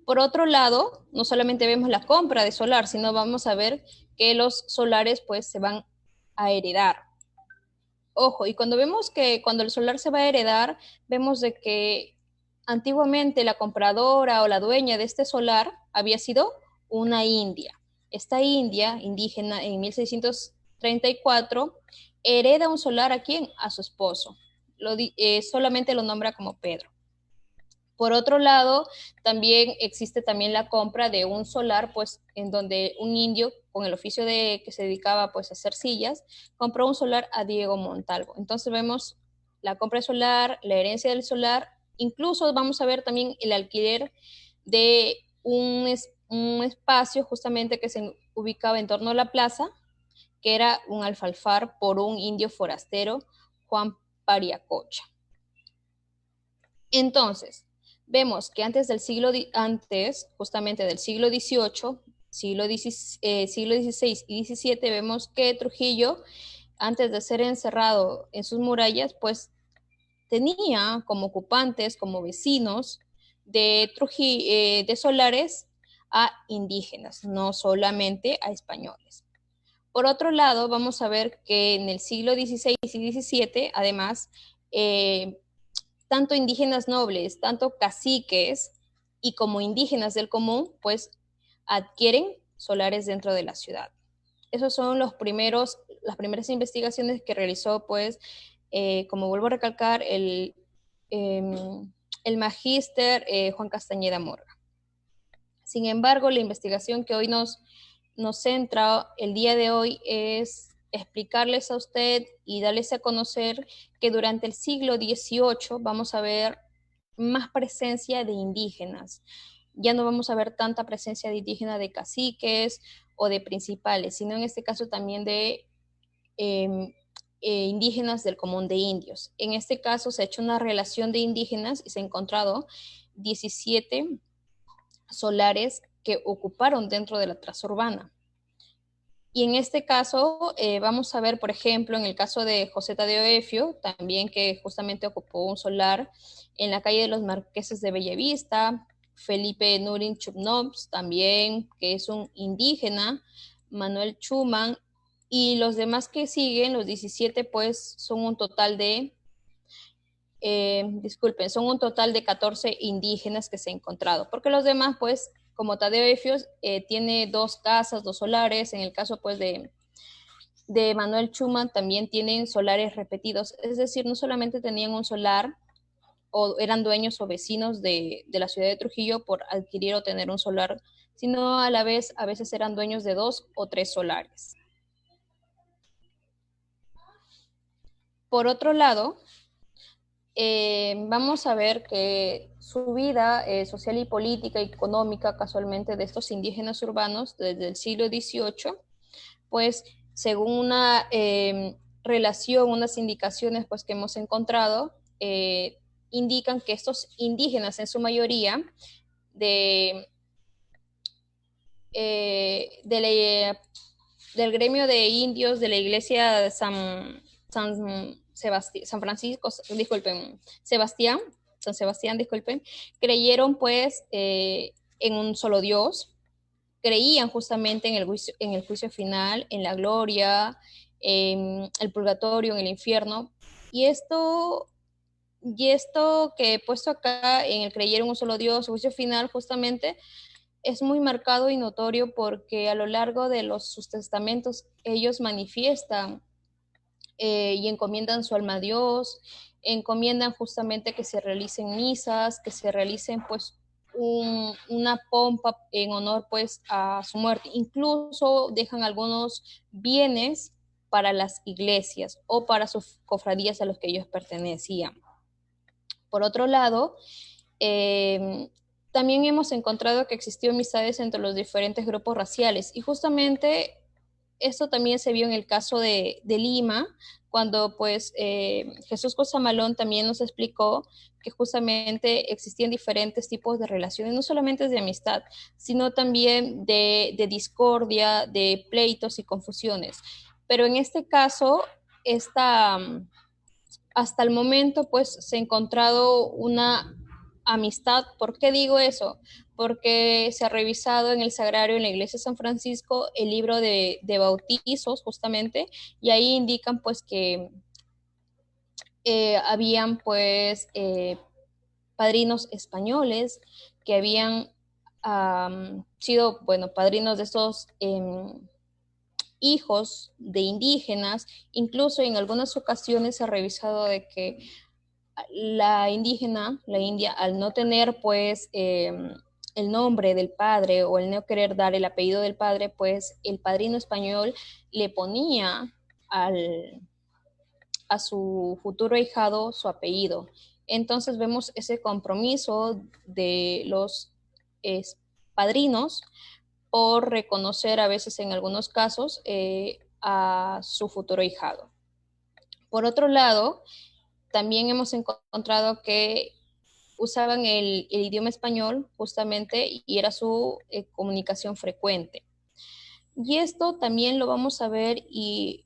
Por otro lado, no solamente vemos la compra de solar, sino vamos a ver que los solares, pues, se van a heredar. Ojo, y cuando vemos que cuando el solar se va a heredar, vemos de que antiguamente la compradora o la dueña de este solar había sido una india. Esta india, indígena, en 1634, hereda un solar ¿a quién? A su esposo. Solamente lo nombra como Pedro. Por otro lado, también existe también la compra de un solar, pues, en donde un indio, con el oficio de que se dedicaba, pues, a hacer sillas, compró un solar a Diego Montalvo. Entonces vemos la compra de solar, la herencia del solar, incluso vamos a ver también el alquiler de un espacio justamente que se ubicaba en torno a la plaza, que era un alfalfar por un indio forastero, Juan Pariacocha. Entonces, vemos que justamente del siglo XVIII, siglo XVI y XVII, vemos que Trujillo, antes de ser encerrado en sus murallas, pues tenía como ocupantes, como vecinos de Solares a indígenas, no solamente a españoles. Por otro lado, vamos a ver que en el siglo XVI y XVII, además, tanto indígenas nobles, tanto caciques y como indígenas del común, pues adquieren solares dentro de la ciudad. Esos son las primeras investigaciones que realizó, pues, como vuelvo a recalcar, el magíster Juan Castañeda Morga. Sin embargo, la investigación que hoy nos centra el día de hoy es explicarles a usted y darles a conocer que durante el siglo XVIII vamos a ver más presencia de indígenas. Ya no vamos a ver tanta presencia de indígenas de caciques o de principales, sino en este caso también de indígenas del común de indios. En este caso se ha hecho una relación de indígenas y se han encontrado 17 solares que ocuparon dentro de la traza urbana. Y en este caso vamos a ver, por ejemplo, en el caso de José Tadeo Efio, también que justamente ocupó un solar en la calle de los Marqueses de Bellavista, Felipe Nurin Chupnops, también, que es un indígena, Manuel Chuman, y los demás que siguen, los 17, pues son un total de, son un total de 14 indígenas que se han encontrado, porque los demás, pues, como Tadeo Efios, tiene 2 casas, 2 solares. En el caso, pues, de Manuel Schumann, también tienen solares repetidos. Es decir, no solamente tenían un solar o eran dueños o vecinos de la ciudad de Trujillo por adquirir o tener un solar, sino a la vez, a veces eran dueños de 2 o 3 solares. Por otro lado, vamos a ver que su vida social y política y económica, casualmente, de estos indígenas urbanos desde el siglo XVIII, pues según una relación, unas indicaciones pues, que hemos encontrado, indican que estos indígenas, en su mayoría, del gremio de indios de la iglesia de San Sebastián, creyeron pues en un solo Dios, creían justamente en el juicio final, en la gloria, en el purgatorio, en el infierno, y esto que he puesto acá en el creyeron en un solo Dios, juicio final, justamente es muy marcado y notorio porque a lo largo de sus testamentos ellos manifiestan y encomiendan su alma a Dios, encomiendan justamente que se realicen misas, que se realicen pues una pompa en honor pues a su muerte. Incluso dejan algunos bienes para las iglesias o para sus cofradías a los que ellos pertenecían. Por otro lado, también hemos encontrado que existió amistades entre los diferentes grupos raciales y justamente esto también se vio en el caso de Lima, cuando pues Jesús Cosamalón también nos explicó que justamente existían diferentes tipos de relaciones, no solamente de amistad, sino también de discordia, de pleitos y confusiones. Pero en este caso, hasta el momento pues se ha encontrado una amistad. ¿Por qué digo eso? Porque se ha revisado en el sagrario en la iglesia de San Francisco el libro de bautizos justamente, y ahí indican pues que habían pues padrinos españoles que habían sido, bueno, padrinos de estos hijos de indígenas. Incluso en algunas ocasiones se ha revisado de que la India, al no tener pues el nombre del padre o el no querer dar el apellido del padre, pues el padrino español le ponía a su futuro ahijado su apellido. Entonces vemos ese compromiso de los padrinos por reconocer a veces en algunos casos a su futuro ahijado. Por otro lado, también hemos encontrado que usaban el idioma español justamente y era su comunicación frecuente. Y esto también lo vamos a ver y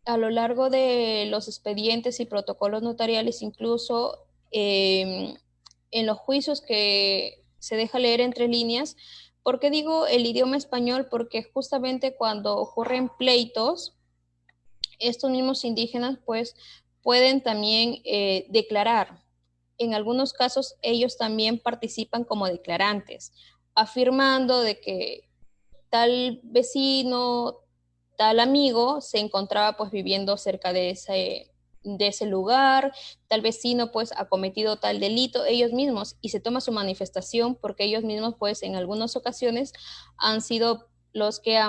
a lo largo de los expedientes y protocolos notariales, incluso en los juicios que se deja leer entre líneas. ¿Por qué digo el idioma español? Porque justamente cuando ocurren pleitos, estos mismos indígenas pues pueden también declarar. En algunos casos ellos también participan como declarantes, afirmando de que tal vecino, tal amigo se encontraba pues viviendo cerca de ese lugar, tal vecino pues ha cometido tal delito ellos mismos y se toma su manifestación porque ellos mismos pues en algunas ocasiones han sido los que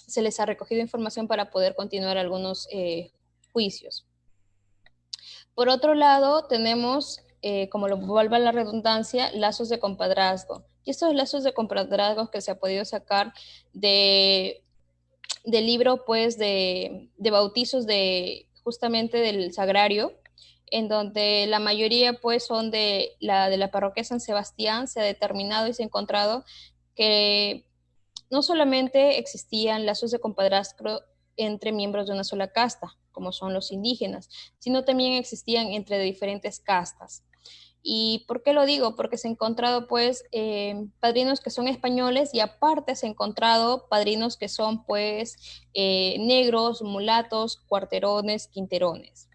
se les ha recogido información para poder continuar algunos juicios. Por otro lado, tenemos, como lo vuelve a la redundancia, lazos de compadrazgo. Y estos lazos de compadrazgo que se ha podido sacar del libro, pues, de bautizos justamente del Sagrario, en donde la mayoría, pues, son de la parroquia San Sebastián. Se ha determinado y se ha encontrado que no solamente existían lazos de compadrazgo entre miembros de una sola casta, como son los indígenas, sino también existían entre diferentes castas. ¿Y por qué lo digo? Porque se ha encontrado pues padrinos que son españoles y aparte se ha encontrado padrinos que son pues negros, mulatos, cuarterones, quinterones.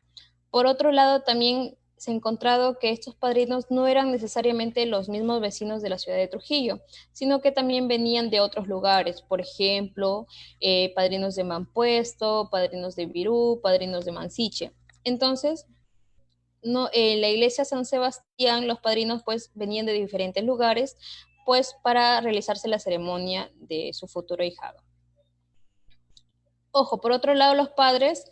Por otro lado, también se ha encontrado que estos padrinos no eran necesariamente los mismos vecinos de la ciudad de Trujillo, sino que también venían de otros lugares, por ejemplo, padrinos de Mampuesto, padrinos de Virú, padrinos de Mansiche. Entonces, no, en la iglesia San Sebastián, los padrinos pues venían de diferentes lugares, pues para realizarse la ceremonia de su futuro ahijado. Ojo, por otro lado, los padres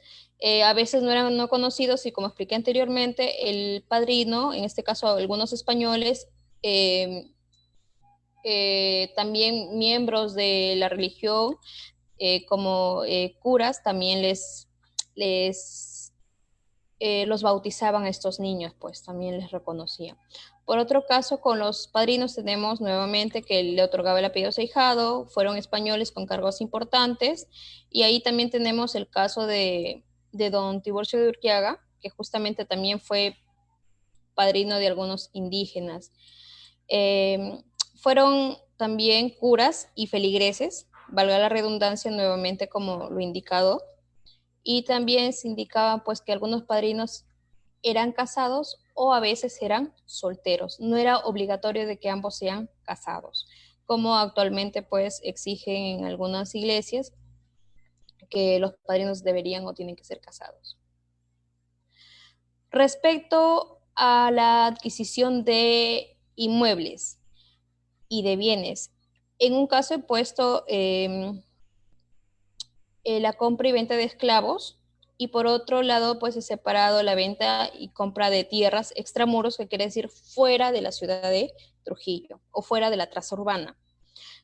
a veces no eran no conocidos y como expliqué anteriormente, el padrino, en este caso algunos españoles, también miembros de la religión, como curas, también los bautizaban a estos niños, pues también les reconocían. Por otro caso, con los padrinos tenemos nuevamente que le otorgaba el apellido ahijado, fueron españoles con cargos importantes, y ahí también tenemos el caso de don Tiburcio de Urquiaga, que justamente también fue padrino de algunos indígenas. Fueron también curas y feligreses, valga la redundancia nuevamente como lo indicado, y también se indicaba pues que algunos padrinos eran casados o a veces eran solteros. No era obligatorio de que ambos sean casados, como actualmente pues exigen en algunas iglesias que los padrinos deberían o tienen que ser casados. Respecto a la adquisición de inmuebles y de bienes, en un caso he puesto la compra y venta de esclavos, y por otro lado pues he separado la venta y compra de tierras extramuros, que quiere decir fuera de la ciudad de Trujillo o fuera de la traza urbana.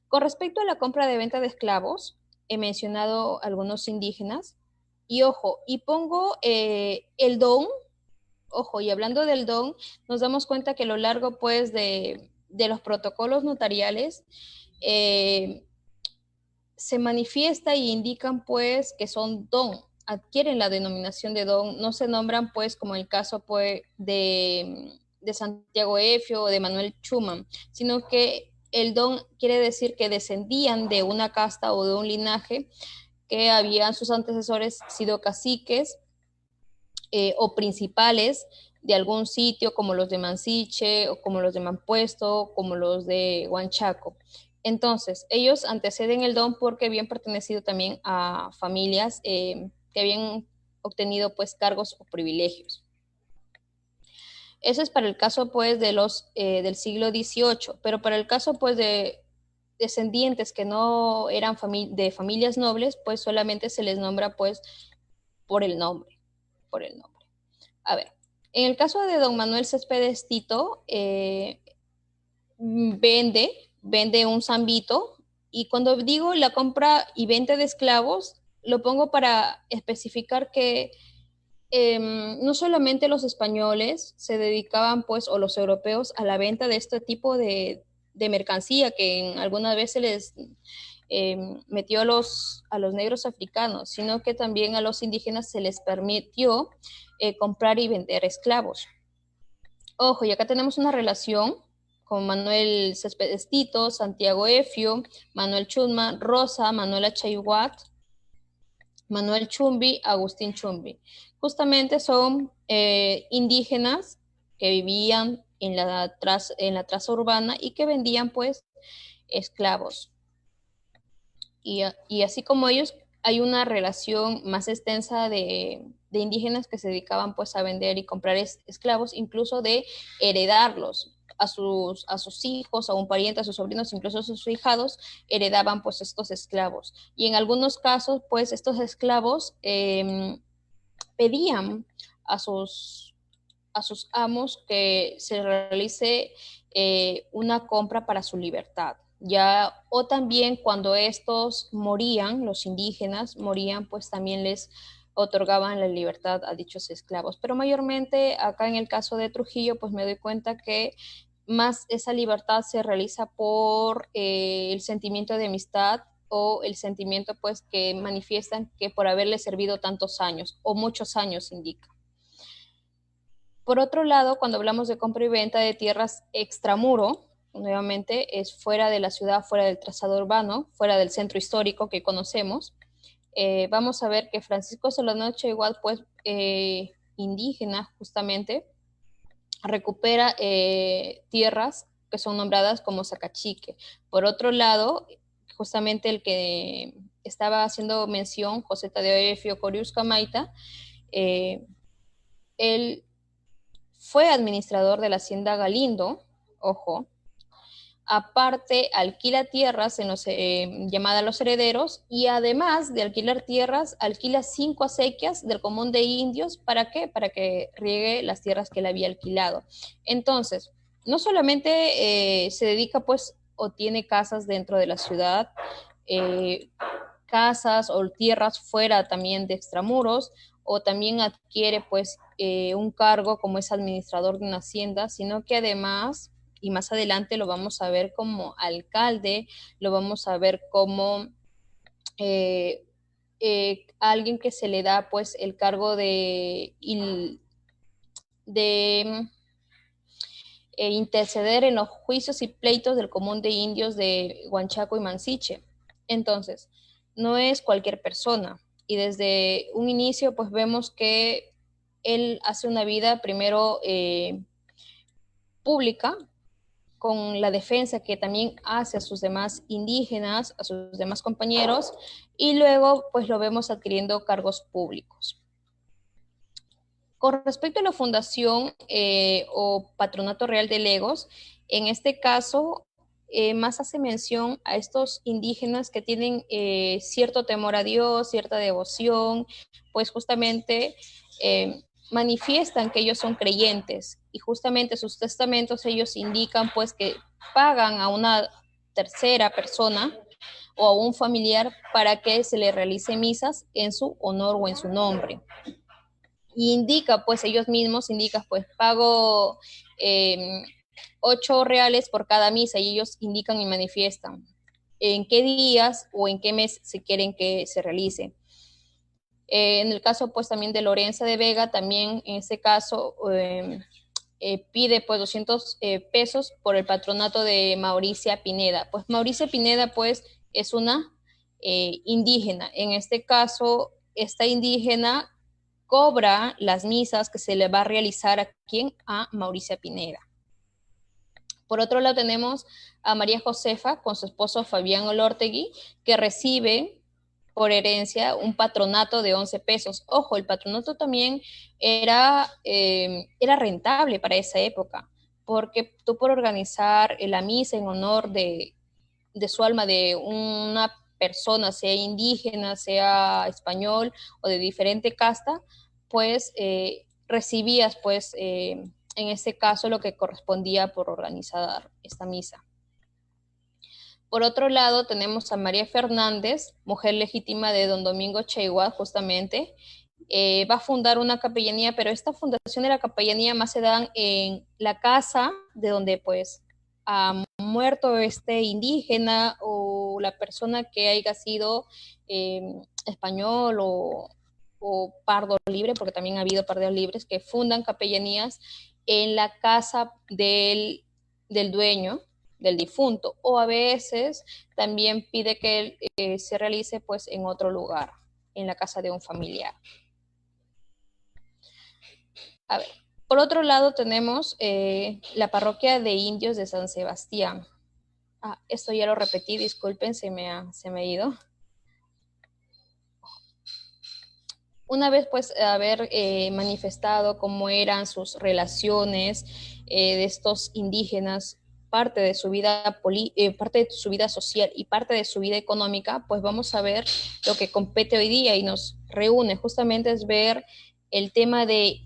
Con respecto a la compra de venta de esclavos, he mencionado algunos indígenas, y ojo, y pongo el don, ojo, y hablando del don, nos damos cuenta que a lo largo pues de los protocolos notariales, se manifiesta y indican pues que son don, adquieren la denominación de don, no se nombran pues como el caso pues de Santiago Efio o de Manuel Schumann, sino que el don quiere decir que descendían de una casta o de un linaje, que habían sus antecesores sido caciques o principales de algún sitio, como los de Mansiche o como los de Mampuesto, como los de Huanchaco. Entonces, ellos anteceden el don porque habían pertenecido también a familias que habían obtenido pues cargos o privilegios. Eso es para el caso pues de del siglo XVIII, pero para el caso pues de descendientes que no eran de familias nobles, pues solamente se les nombra pues por el nombre, A ver, en el caso de don Manuel Céspedes Tito, vende un zambito Y cuando digo la compra y venta de esclavos, lo pongo para especificar que no solamente los españoles se dedicaban, pues, o los europeos, a la venta de este tipo de mercancía que algunas veces les metió a los negros africanos, sino que también a los indígenas se les permitió comprar y vender esclavos. Ojo, y acá tenemos una relación con Manuel Céspedes Tito, Santiago Efio, Manuel Chusma, Rosa, Manuela Chayhuat, Manuel Chumbi, Agustín Chumbi. Justamente son indígenas que vivían en la traza urbana y que vendían pues esclavos. Y así como ellos, hay una relación más extensa de indígenas que se dedicaban pues a vender y comprar esclavos, incluso de heredarlos a sus hijos, a un pariente, a sus sobrinos, incluso a sus hijados, heredaban pues estos esclavos. Y en algunos casos pues estos esclavos pedían a sus amos que se realice una compra para su libertad. Ya, o también cuando estos morían, los indígenas morían, pues también les otorgaban la libertad a dichos esclavos. Pero mayormente acá en el caso de Trujillo, pues me doy cuenta que más esa libertad se realiza por el sentimiento de amistad o el sentimiento pues que manifiestan que por haberle servido tantos años o muchos años indica. Por otro lado, cuando hablamos de compra y venta de tierras extramuro, nuevamente es fuera de la ciudad, fuera del trazado urbano, fuera del centro histórico que conocemos, vamos a ver que Francisco Solano igual pues indígena justamente, recupera tierras que son nombradas como Zacachique. Por otro lado, justamente el que estaba haciendo mención, José Tadeo Efio Coriusca Maita, él fue administrador de la hacienda Galindo, ojo, aparte alquila tierras llamada Los Herederos y además de alquilar tierras, alquila 5 acequias del común de indios, ¿para qué? Para que riegue las tierras que él había alquilado. Entonces, no solamente se dedica pues o tiene casas dentro de la ciudad, casas o tierras fuera también de extramuros, o también adquiere pues un cargo como es administrador de una hacienda, sino que además, y más adelante lo vamos a ver como alcalde, lo vamos a ver como alguien que se le da pues el cargo de interceder en los juicios y pleitos del común de indios de Huanchaco y Mansiche. Entonces, no es cualquier persona. Y desde un inicio, pues vemos que él hace una vida primero pública, con la defensa que también hace a sus demás indígenas, a sus demás compañeros, y luego pues lo vemos adquiriendo cargos públicos. Con respecto a la fundación o patronato real de legos, en este caso más hace mención a estos indígenas que tienen cierto temor a Dios, cierta devoción, pues justamente manifiestan que ellos son creyentes y justamente sus testamentos ellos indican pues que pagan a una tercera persona o a un familiar para que se le realice misas en su honor o en su nombre. Y indica, pues ellos mismos indican, pues pago 8 reales por cada misa y ellos indican y manifiestan en qué días o en qué mes se quieren que se realice. En el caso pues también de Lorenza de Vega, también en este caso pide pues 200 pesos por el patronato de Mauricia Pineda. Pues Mauricia Pineda pues es una indígena. En este caso, esta indígena cobra las misas que se le va a realizar a quién, a Mauricia Pineda. Por otro lado tenemos a María Josefa con su esposo Fabián Olortegui, que recibe por herencia un patronato de 11 pesos. Ojo, el patronato también era rentable para esa época, porque tú por organizar la misa en honor de su alma, de una persona, sea indígena, sea español o de diferente casta, pues recibías pues en este caso lo que correspondía por organizar esta misa. Por otro lado, tenemos a María Fernández, mujer legítima de don Domingo Cheiguá, justamente. Va a fundar una capellanía, pero esta fundación de la capellanía más se da en la casa de donde pues ha muerto este indígena o la persona que haya sido español o pardo libre, porque también ha habido pardos libres que fundan capellanías en la casa del dueño, del difunto, o a veces también pide que se realice pues en otro lugar, en la casa de un familiar. A ver, por otro lado tenemos la parroquia de indios de San Sebastián. Esto ya lo repetí, disculpen, se me ha ido. Una vez pues haber manifestado cómo eran sus relaciones de estos indígenas, parte de su vida parte de su vida social y parte de su vida económica, pues vamos a ver lo que compete hoy día y nos reúne justamente es ver el tema de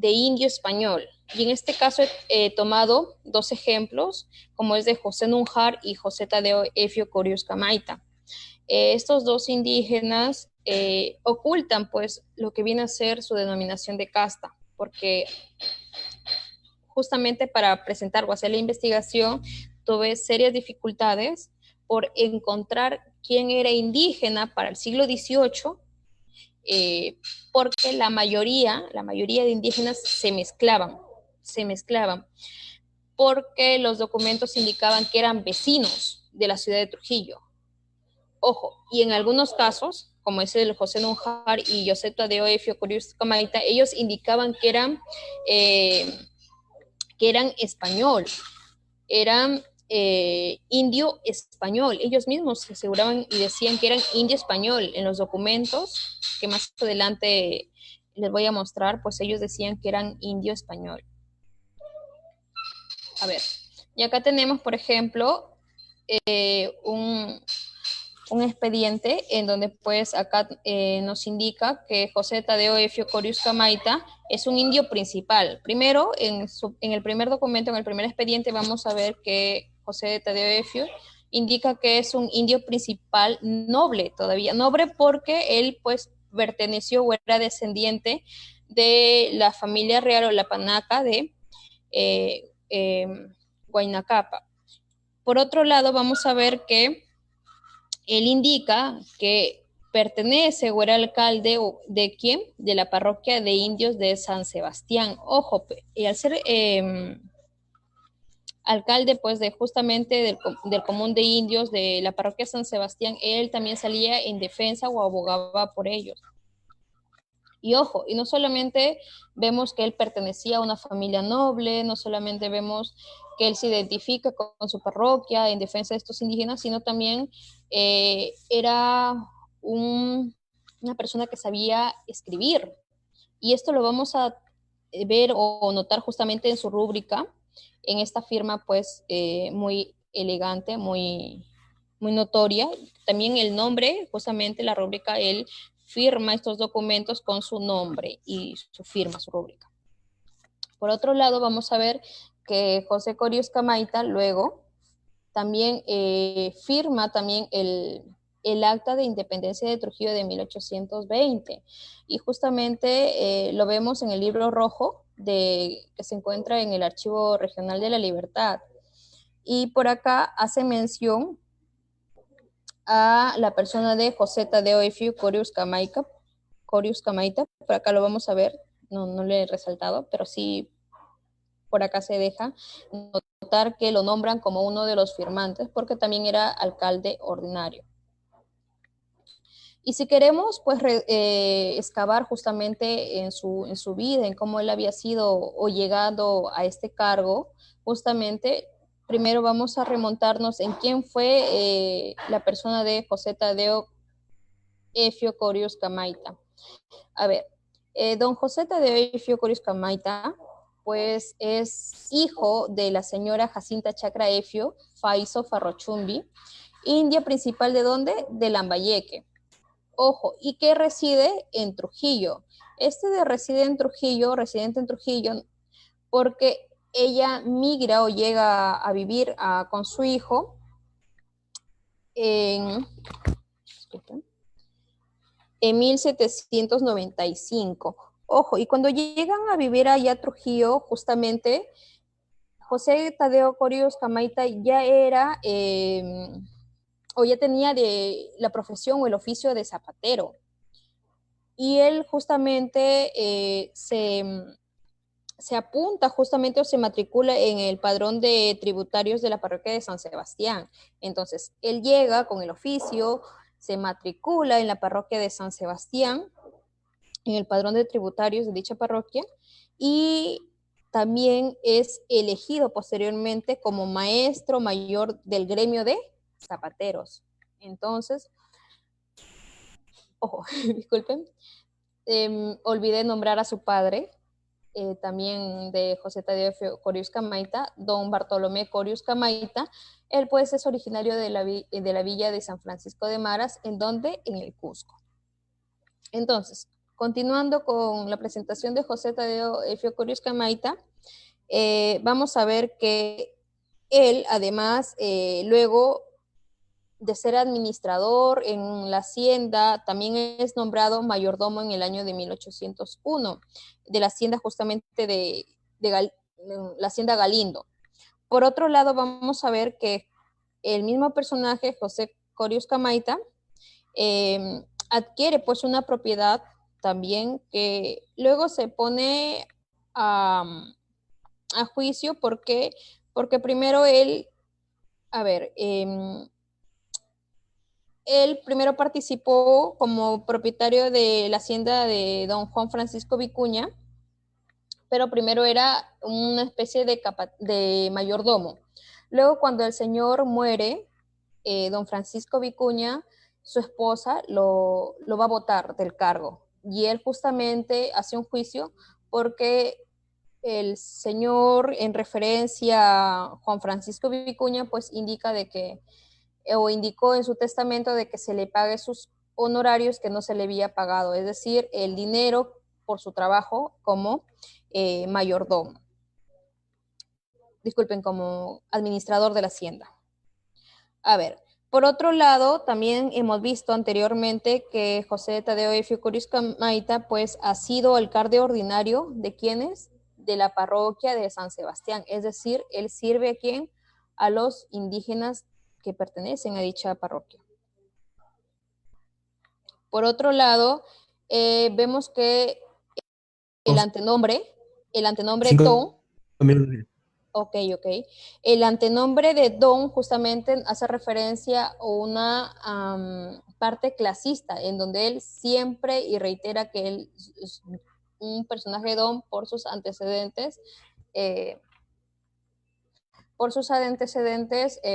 indio español. Y en este caso he tomado dos ejemplos, como es de José Nunjar y José Tadeo Efio Corius Camaita. Estos dos indígenas ocultan pues lo que viene a ser su denominación de casta, porque justamente para presentar o hacer la investigación tuve serias dificultades por encontrar quién era indígena para el siglo XVIII, porque la mayoría de indígenas se mezclaban, porque los documentos indicaban que eran vecinos de la ciudad de Trujillo. Ojo, y en algunos casos, como ese de José Nunjar y José Tadeo Efio Corius Camaita, ellos indicaban que eran español, eran indio español. Ellos mismos se aseguraban y decían que eran indio español. En los documentos, que más adelante les voy a mostrar, pues ellos decían que eran indio español. A ver, y acá tenemos, por ejemplo, un expediente en donde pues acá nos indica que José Tadeo Efio Corius Camaita es un indio principal. Primero, en el primer documento, en el primer expediente, vamos a ver que José Tadeo Efio indica que es un indio principal noble todavía. Noble porque él pues perteneció o era descendiente de la familia real o la panaca de Huayna Capac. Por otro lado, vamos a ver que él indica que pertenece o era alcalde de quién, de la parroquia de indios de San Sebastián. Ojo, y al ser alcalde pues de justamente del común de indios de la parroquia San Sebastián, él también salía en defensa o abogaba por ellos. Y ojo, y no solamente vemos que él pertenecía a una familia noble, no solamente vemos que él se identifica con su parroquia en defensa de estos indígenas, sino también era una persona que sabía escribir. Y esto lo vamos a ver o notar justamente en su rúbrica, en esta firma pues muy elegante, muy notoria. También el nombre, justamente la rúbrica, él firma estos documentos con su nombre y su firma, su rúbrica. Por otro lado, vamos a ver que José Corius Camaita luego también firma también el acta de independencia de Trujillo de 1820. Y justamente lo vemos en el libro rojo que se encuentra en el Archivo Regional de la Libertad. Y por acá hace mención a la persona de José Tadeo Efio Corius Camaita. Por acá lo vamos a ver, no le he resaltado, pero sí por acá se deja notar que lo nombran como uno de los firmantes porque también era alcalde ordinario. Y si queremos pues excavar justamente en su vida, en cómo él había sido o llegado a este cargo, justamente primero vamos a remontarnos en quién fue la persona de José Tadeo Efio Corius Camaita. A ver, don José Tadeo Efio Corius Camaita pues es hijo de la señora Jacinta Chacra Efio Faizo Farrochumbi, india principal ¿de dónde? De Lambayeque. Ojo, y que reside en Trujillo. Residente en Trujillo, porque ella migra o llega a vivir con su hijo en, disculpen, en 1795. Ojo, y cuando llegan a vivir allá a Trujillo, justamente, José Tadeo Corios Camaita ya era, o ya tenía la profesión o el oficio de zapatero. Y él justamente se apunta justamente o se matricula en el padrón de tributarios de la parroquia de San Sebastián. Entonces, él llega con el oficio, se matricula en la parroquia de San Sebastián, en el padrón de tributarios de dicha parroquia, y también es elegido posteriormente como maestro mayor del gremio de zapateros. Entonces, ojo, disculpen, olvidé nombrar a su padre, también de José Tadeo Corius Camaita, don Bartolomé Corius Camaita. Él pues es originario de la villa de San Francisco de Maras, en donde en el Cusco. Entonces, continuando con la presentación de José Tadeo Corius Camaita, vamos a ver que él, además, luego de ser administrador en la hacienda, también es nombrado mayordomo en el año de 1801, de la hacienda justamente de la hacienda Galindo. Por otro lado, vamos a ver que el mismo personaje, José Corius Camaita, adquiere pues una propiedad también que luego se pone a juicio porque primero él, a ver, él primero participó como propietario de la hacienda de don Juan Francisco Vicuña, pero primero era una especie de mayordomo. Luego, cuando el señor muere, don Francisco Vicuña, su esposa lo va a votar del cargo. Y él justamente hace un juicio porque el señor, en referencia a Juan Francisco Vicuña, pues indica de que, o indicó en su testamento de que se le pague sus honorarios que no se le había pagado, es decir, el dinero por su trabajo como mayordomo. Disculpen, como administrador de la hacienda. A ver, por otro lado, también hemos visto anteriormente que José Tadeo Efio Corius Camaita pues ha sido alcalde ordinario de quienes, de la parroquia de San Sebastián, es decir, él sirve a quién, a los indígenas que pertenecen a dicha parroquia. Por otro lado, vemos que el antenombre Don, ok, el antenombre de Don justamente hace referencia a una parte clasista, en donde él siempre y reitera que él es un personaje Don por sus antecedentes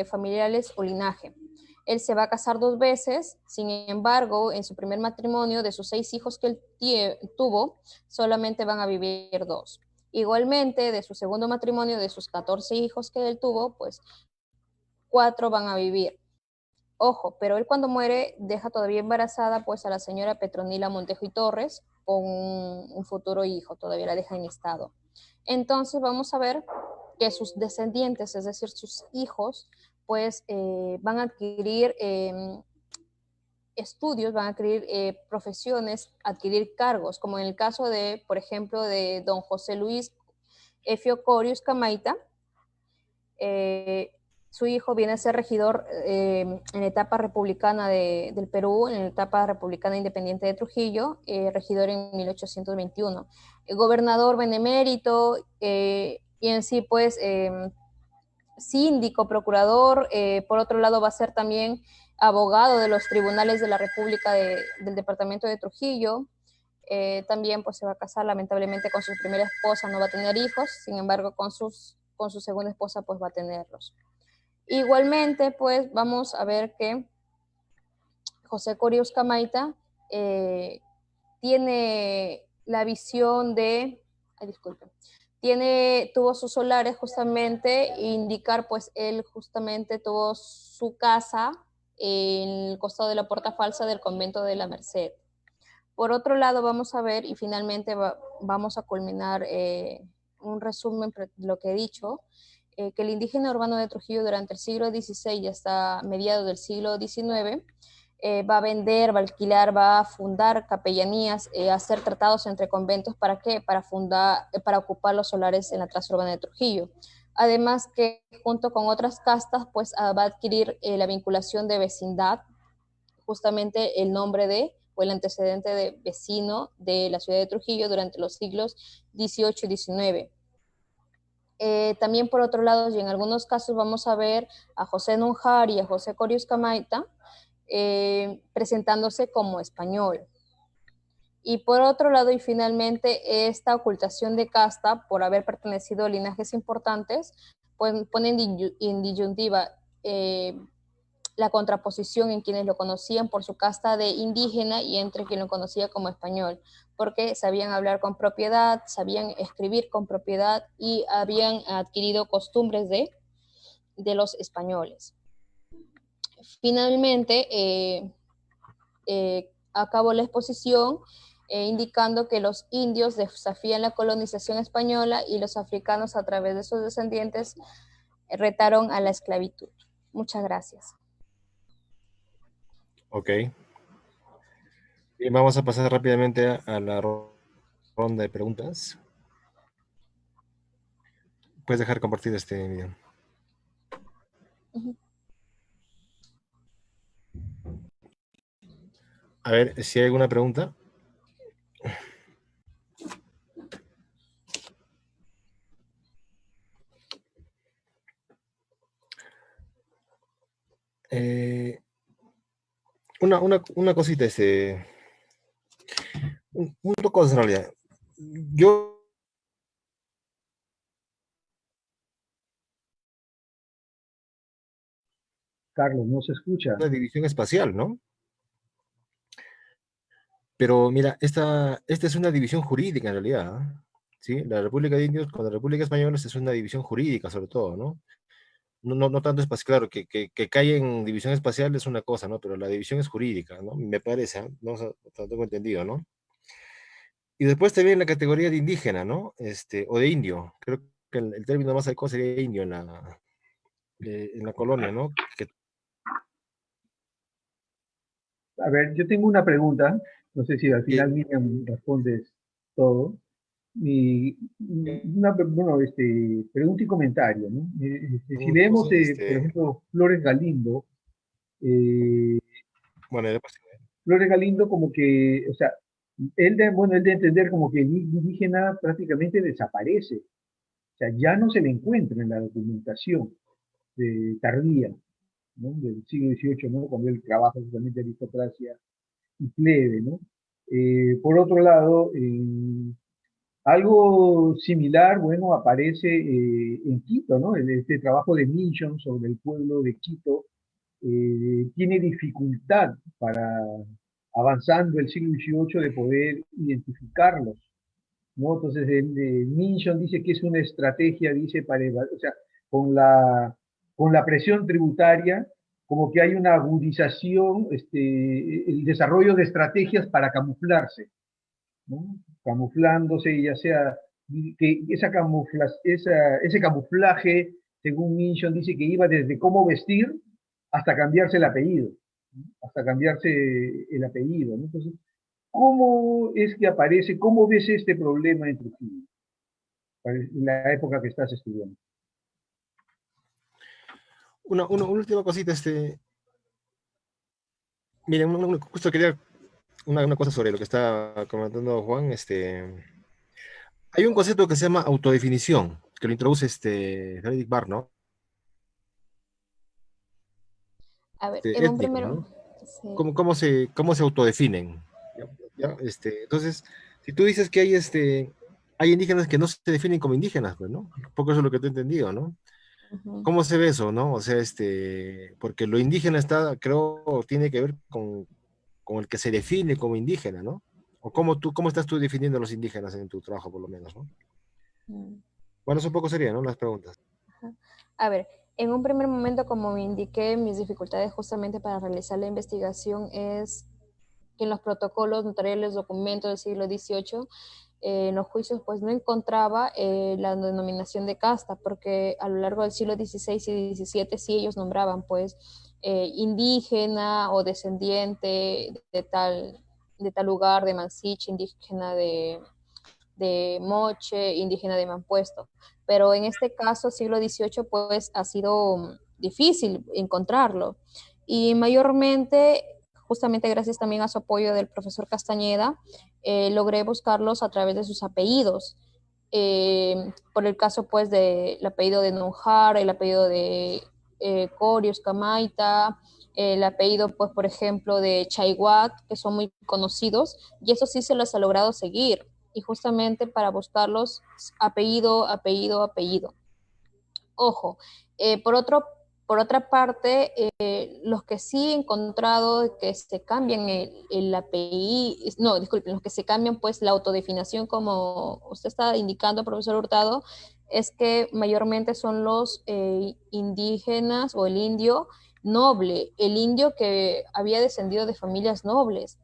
familiares o linaje. Él se va a casar 2 veces, sin embargo, en su primer matrimonio, de sus 6 hijos que él tuvo, solamente van a vivir 2. Igualmente, de su segundo matrimonio, de sus 14 hijos que él tuvo, pues 4 van a vivir. Ojo, pero él cuando muere deja todavía embarazada pues a la señora Petronila Montejo y Torres con un futuro hijo, todavía la deja en estado. Entonces vamos a ver que sus descendientes, es decir, sus hijos, pues van a adquirir estudios, van a adquirir profesiones, adquirir cargos, como en el caso de, por ejemplo, de don José Luis Efio Corius Camaita. Su hijo viene a ser regidor en la etapa republicana del Perú, en la etapa republicana independiente de Trujillo, regidor en 1821. El gobernador benemérito y en sí, pues, síndico, procurador. Por otro lado, va a ser también abogado de los tribunales de la República del departamento de Trujillo. También pues se va a casar lamentablemente con su primera esposa, no va a tener hijos, sin embargo con su segunda esposa pues va a tenerlos. Igualmente pues vamos a ver que José Corius Camaita tiene la visión de, tuvo sus solares justamente, indicar pues él justamente tuvo su casa en el costado de la Puerta Falsa del convento de la Merced. Por otro lado, vamos a ver, y finalmente vamos a culminar un resumen de lo que he dicho. que el indígena urbano de Trujillo durante el siglo XVI y hasta mediados del siglo XIX va a vender, va a alquilar, va a fundar capellanías, a hacer tratados entre conventos. ¿Para qué? Para ocupar los solares en la traza urbana de Trujillo. Además que junto con otras castas, pues va a adquirir la vinculación de vecindad, justamente el nombre de, o el antecedente de vecino de la ciudad de Trujillo durante los siglos XVIII y XIX. También por otro lado, y en algunos casos vamos a ver a José Nunjar y a José Corius Camaita presentándose como español. Y por otro lado, y finalmente, esta ocultación de casta por haber pertenecido a linajes importantes, pues pone en disyuntiva la contraposición en quienes lo conocían por su casta de indígena y entre quien lo conocía como español, porque sabían hablar con propiedad, sabían escribir con propiedad y habían adquirido costumbres de los españoles. Finalmente, acabó la exposición indicando que los indios desafían la colonización española y los africanos, a través de sus descendientes, retaron a la esclavitud. Muchas gracias. Ok. Bien, vamos a pasar rápidamente a la ronda de preguntas. Puedes dejar compartir este video. A ver, si hay alguna pregunta. Una cosita, una cosa en realidad. Yo Carlos, no se escucha. una división espacial, ¿no? Pero mira, esta es una división jurídica en realidad, ¿eh? ¿Sí? La República de Indios con la República Española es una división jurídica sobre todo, ¿no? No tanto espacial, claro, que cae en división espacial es una cosa, ¿no? Pero la división es jurídica, ¿no? Me parece, ¿eh? No tengo entendido, ¿no? Y después también la categoría de indígena, ¿no? O de indio. Creo que el término más adecuado sería indio en la colonia, ¿no? A ver, yo tengo una pregunta, no sé si al final Miriam respondes todo. Bueno, pregunta y comentario, ¿no? Si leemos, por ejemplo, Flores Galindo, bueno, Flores Galindo como que, o sea, él de entender como que el indígena prácticamente desaparece, o sea, ya no se le encuentra en la documentación tardía, ¿no? Del siglo XVIII, ¿no? Cuando él trabaja justamente aristocracia y plebe, ¿no? Por otro lado, algo similar, bueno, aparece en Quito, ¿no? Este trabajo de Minchon sobre el pueblo de Quito tiene dificultad para, avanzando el siglo XVIII, de poder identificarlos, ¿no? Entonces, Minchon dice que es una estrategia, dice, o sea, con la presión tributaria, como que hay una agudización, el desarrollo de estrategias para camuflarse, ¿no? Camuflándose, ya sea que ese camuflaje, según Minchon, dice que iba desde cómo vestir hasta cambiarse el apellido, ¿no? Hasta cambiarse el apellido, ¿no? Entonces, ¿cómo es que aparece, cómo ves este problema en Trujillo, en la época que estás estudiando? Una última cosita, miren, justo quería una cosa sobre lo que está comentando Juan, hay un concepto que se llama autodefinición, que lo introduce Frederick Barr, ¿no? A ver, en un Étnico, primero... ¿no? Sí. ¿Cómo se autodefinen? ¿Ya? Entonces, si tú dices que hay indígenas que no se definen como indígenas, pues, ¿no? Un poco eso es lo que te he entendido, ¿no? ¿Cómo se ve eso, no? O sea, porque lo indígena creo, tiene que ver con el que se define como indígena, ¿no? O cómo estás tú definiendo a los indígenas en tu trabajo, por lo menos, ¿no? Bueno, eso un poco sería, ¿no? Las preguntas. A ver, en un primer momento, como me indiqué, mis dificultades justamente para realizar la investigación es que en los protocolos notariales, documentos del siglo XVIII, en los juicios pues no encontraba la denominación de casta, porque a lo largo del siglo XVI y XVII sí ellos nombraban pues indígena o descendiente de tal lugar, de Mansiche, indígena de Moche, indígena de Mampuesto. Pero en este caso, siglo XVIII, pues ha sido difícil encontrarlo. Y mayormente, justamente gracias también a su apoyo del profesor Castañeda, logré buscarlos a través de sus apellidos. Por el caso, pues, del apellido de Nonjar, el apellido de Corius Camaita, el apellido, pues, por ejemplo, de Chaiwat, que son muy conocidos, y eso sí se los ha logrado seguir. Y justamente para buscarlos apellido, apellido, apellido. Ojo, por otra parte, los que sí he encontrado que se cambian el apellido, no, disculpen, los que se cambian pues la autodefinición, como usted está indicando, profesor Hurtado, es que mayormente son los indígenas o el indio noble, el indio que había descendido de familias nobles.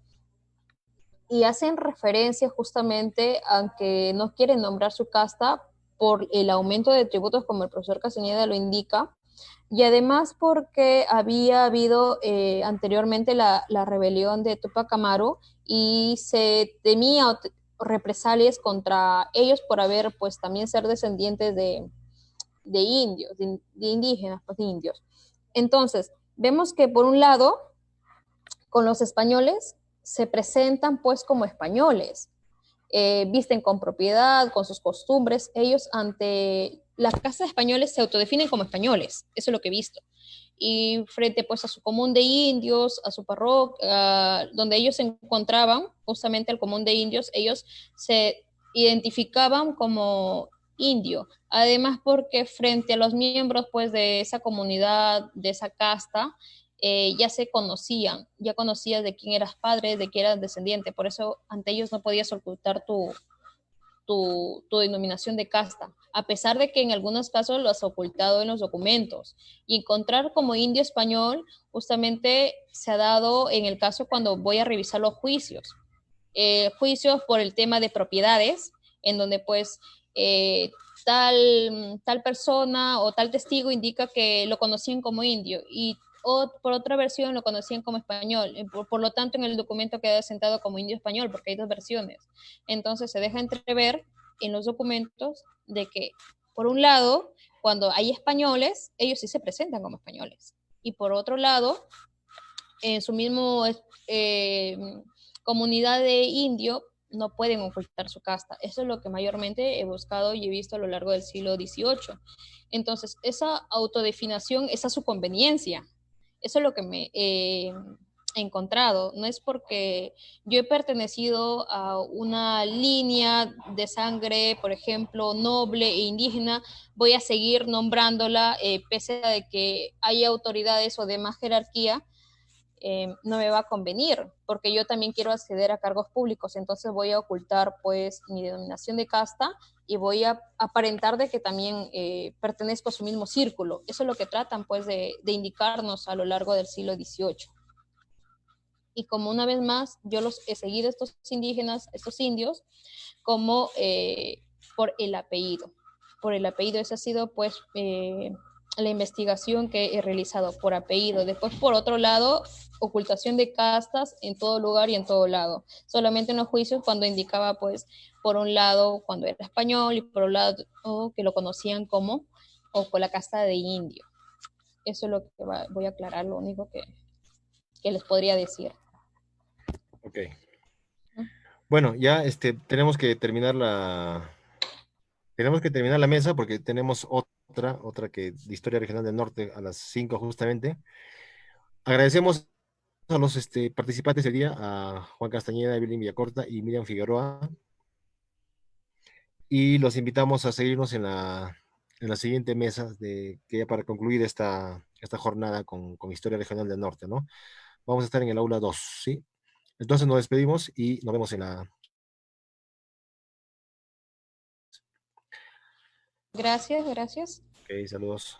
Y hacen referencia justamente, aunque no quieren nombrar su casta, por el aumento de tributos, como el profesor Castañeda lo indica, y además porque había habido anteriormente la rebelión de Tupac Amaru y se temía represalias contra ellos por haber, pues, también ser descendientes de indios, de indígenas, pues, de indios. Entonces, vemos que por un lado, con los españoles se presentan pues como españoles, visten con propiedad, con sus costumbres, ellos ante las casas españoles se autodefinen como españoles, eso es lo que he visto. Y frente pues a su común de indios, a su parroquia, donde ellos se encontraban, justamente el común de indios, ellos se identificaban como indio. Además porque frente a los miembros pues de esa comunidad, de esa casta, ya se conocían, ya conocías de quién eras padre, de quién eras descendiente, por eso ante ellos no podías ocultar tu denominación de casta, a pesar de que en algunos casos lo has ocultado en los documentos. Y encontrar como indio español justamente se ha dado en el caso cuando voy a revisar los juicios. Juicios por el tema de propiedades, en donde pues tal persona o tal testigo indica que lo conocían como indio y o por otra versión lo conocían como español. Por lo tanto, en el documento queda sentado como indio español porque hay dos versiones. Entonces se deja entrever en los documentos de que, por un lado, cuando hay españoles, ellos sí se presentan como españoles. Y por otro lado, en su mismo comunidad de indio no pueden ocultar su casta. Eso es lo que mayormente he buscado y he visto a lo largo del siglo XVIII. Entonces, esa autodefinición es a su conveniencia. Eso es lo que me he encontrado. No es porque yo he pertenecido a una línea de sangre, por ejemplo, noble e indígena, voy a seguir nombrándola, pese a de que haya autoridades o demás jerarquía, no me va a convenir, porque yo también quiero acceder a cargos públicos, entonces voy a ocultar pues mi denominación de casta y voy a aparentar de que también pertenezco a su mismo círculo. Eso es lo que tratan pues de indicarnos a lo largo del siglo XVIII. Y como una vez más, yo los he seguido estos indígenas, estos indios, como por el apellido. Por el apellido, esa ha sido pues la investigación que he realizado por apellido. Después, por otro lado, ocultación de castas en todo lugar y en todo lado. Solamente en los juicios cuando indicaba pues por un lado cuando era español y por un lado que lo conocían como o con la casta de indio. Eso es lo que voy a aclarar, lo único que les podría decir. Ok. Bueno, ya tenemos que terminar la mesa porque tenemos otra que de Historia Regional del Norte a las 5 justamente. Agradecemos a los participantes del día, a Juan Castañeda, Evelyn Villacorta y Miriam Figueroa, y los invitamos a seguirnos en la siguiente mesa que ya para concluir esta jornada con Historia Regional del Norte, ¿no? Vamos a estar en el aula 2, ¿sí? Entonces nos despedimos y nos vemos en la... Gracias, gracias. Ok, saludos.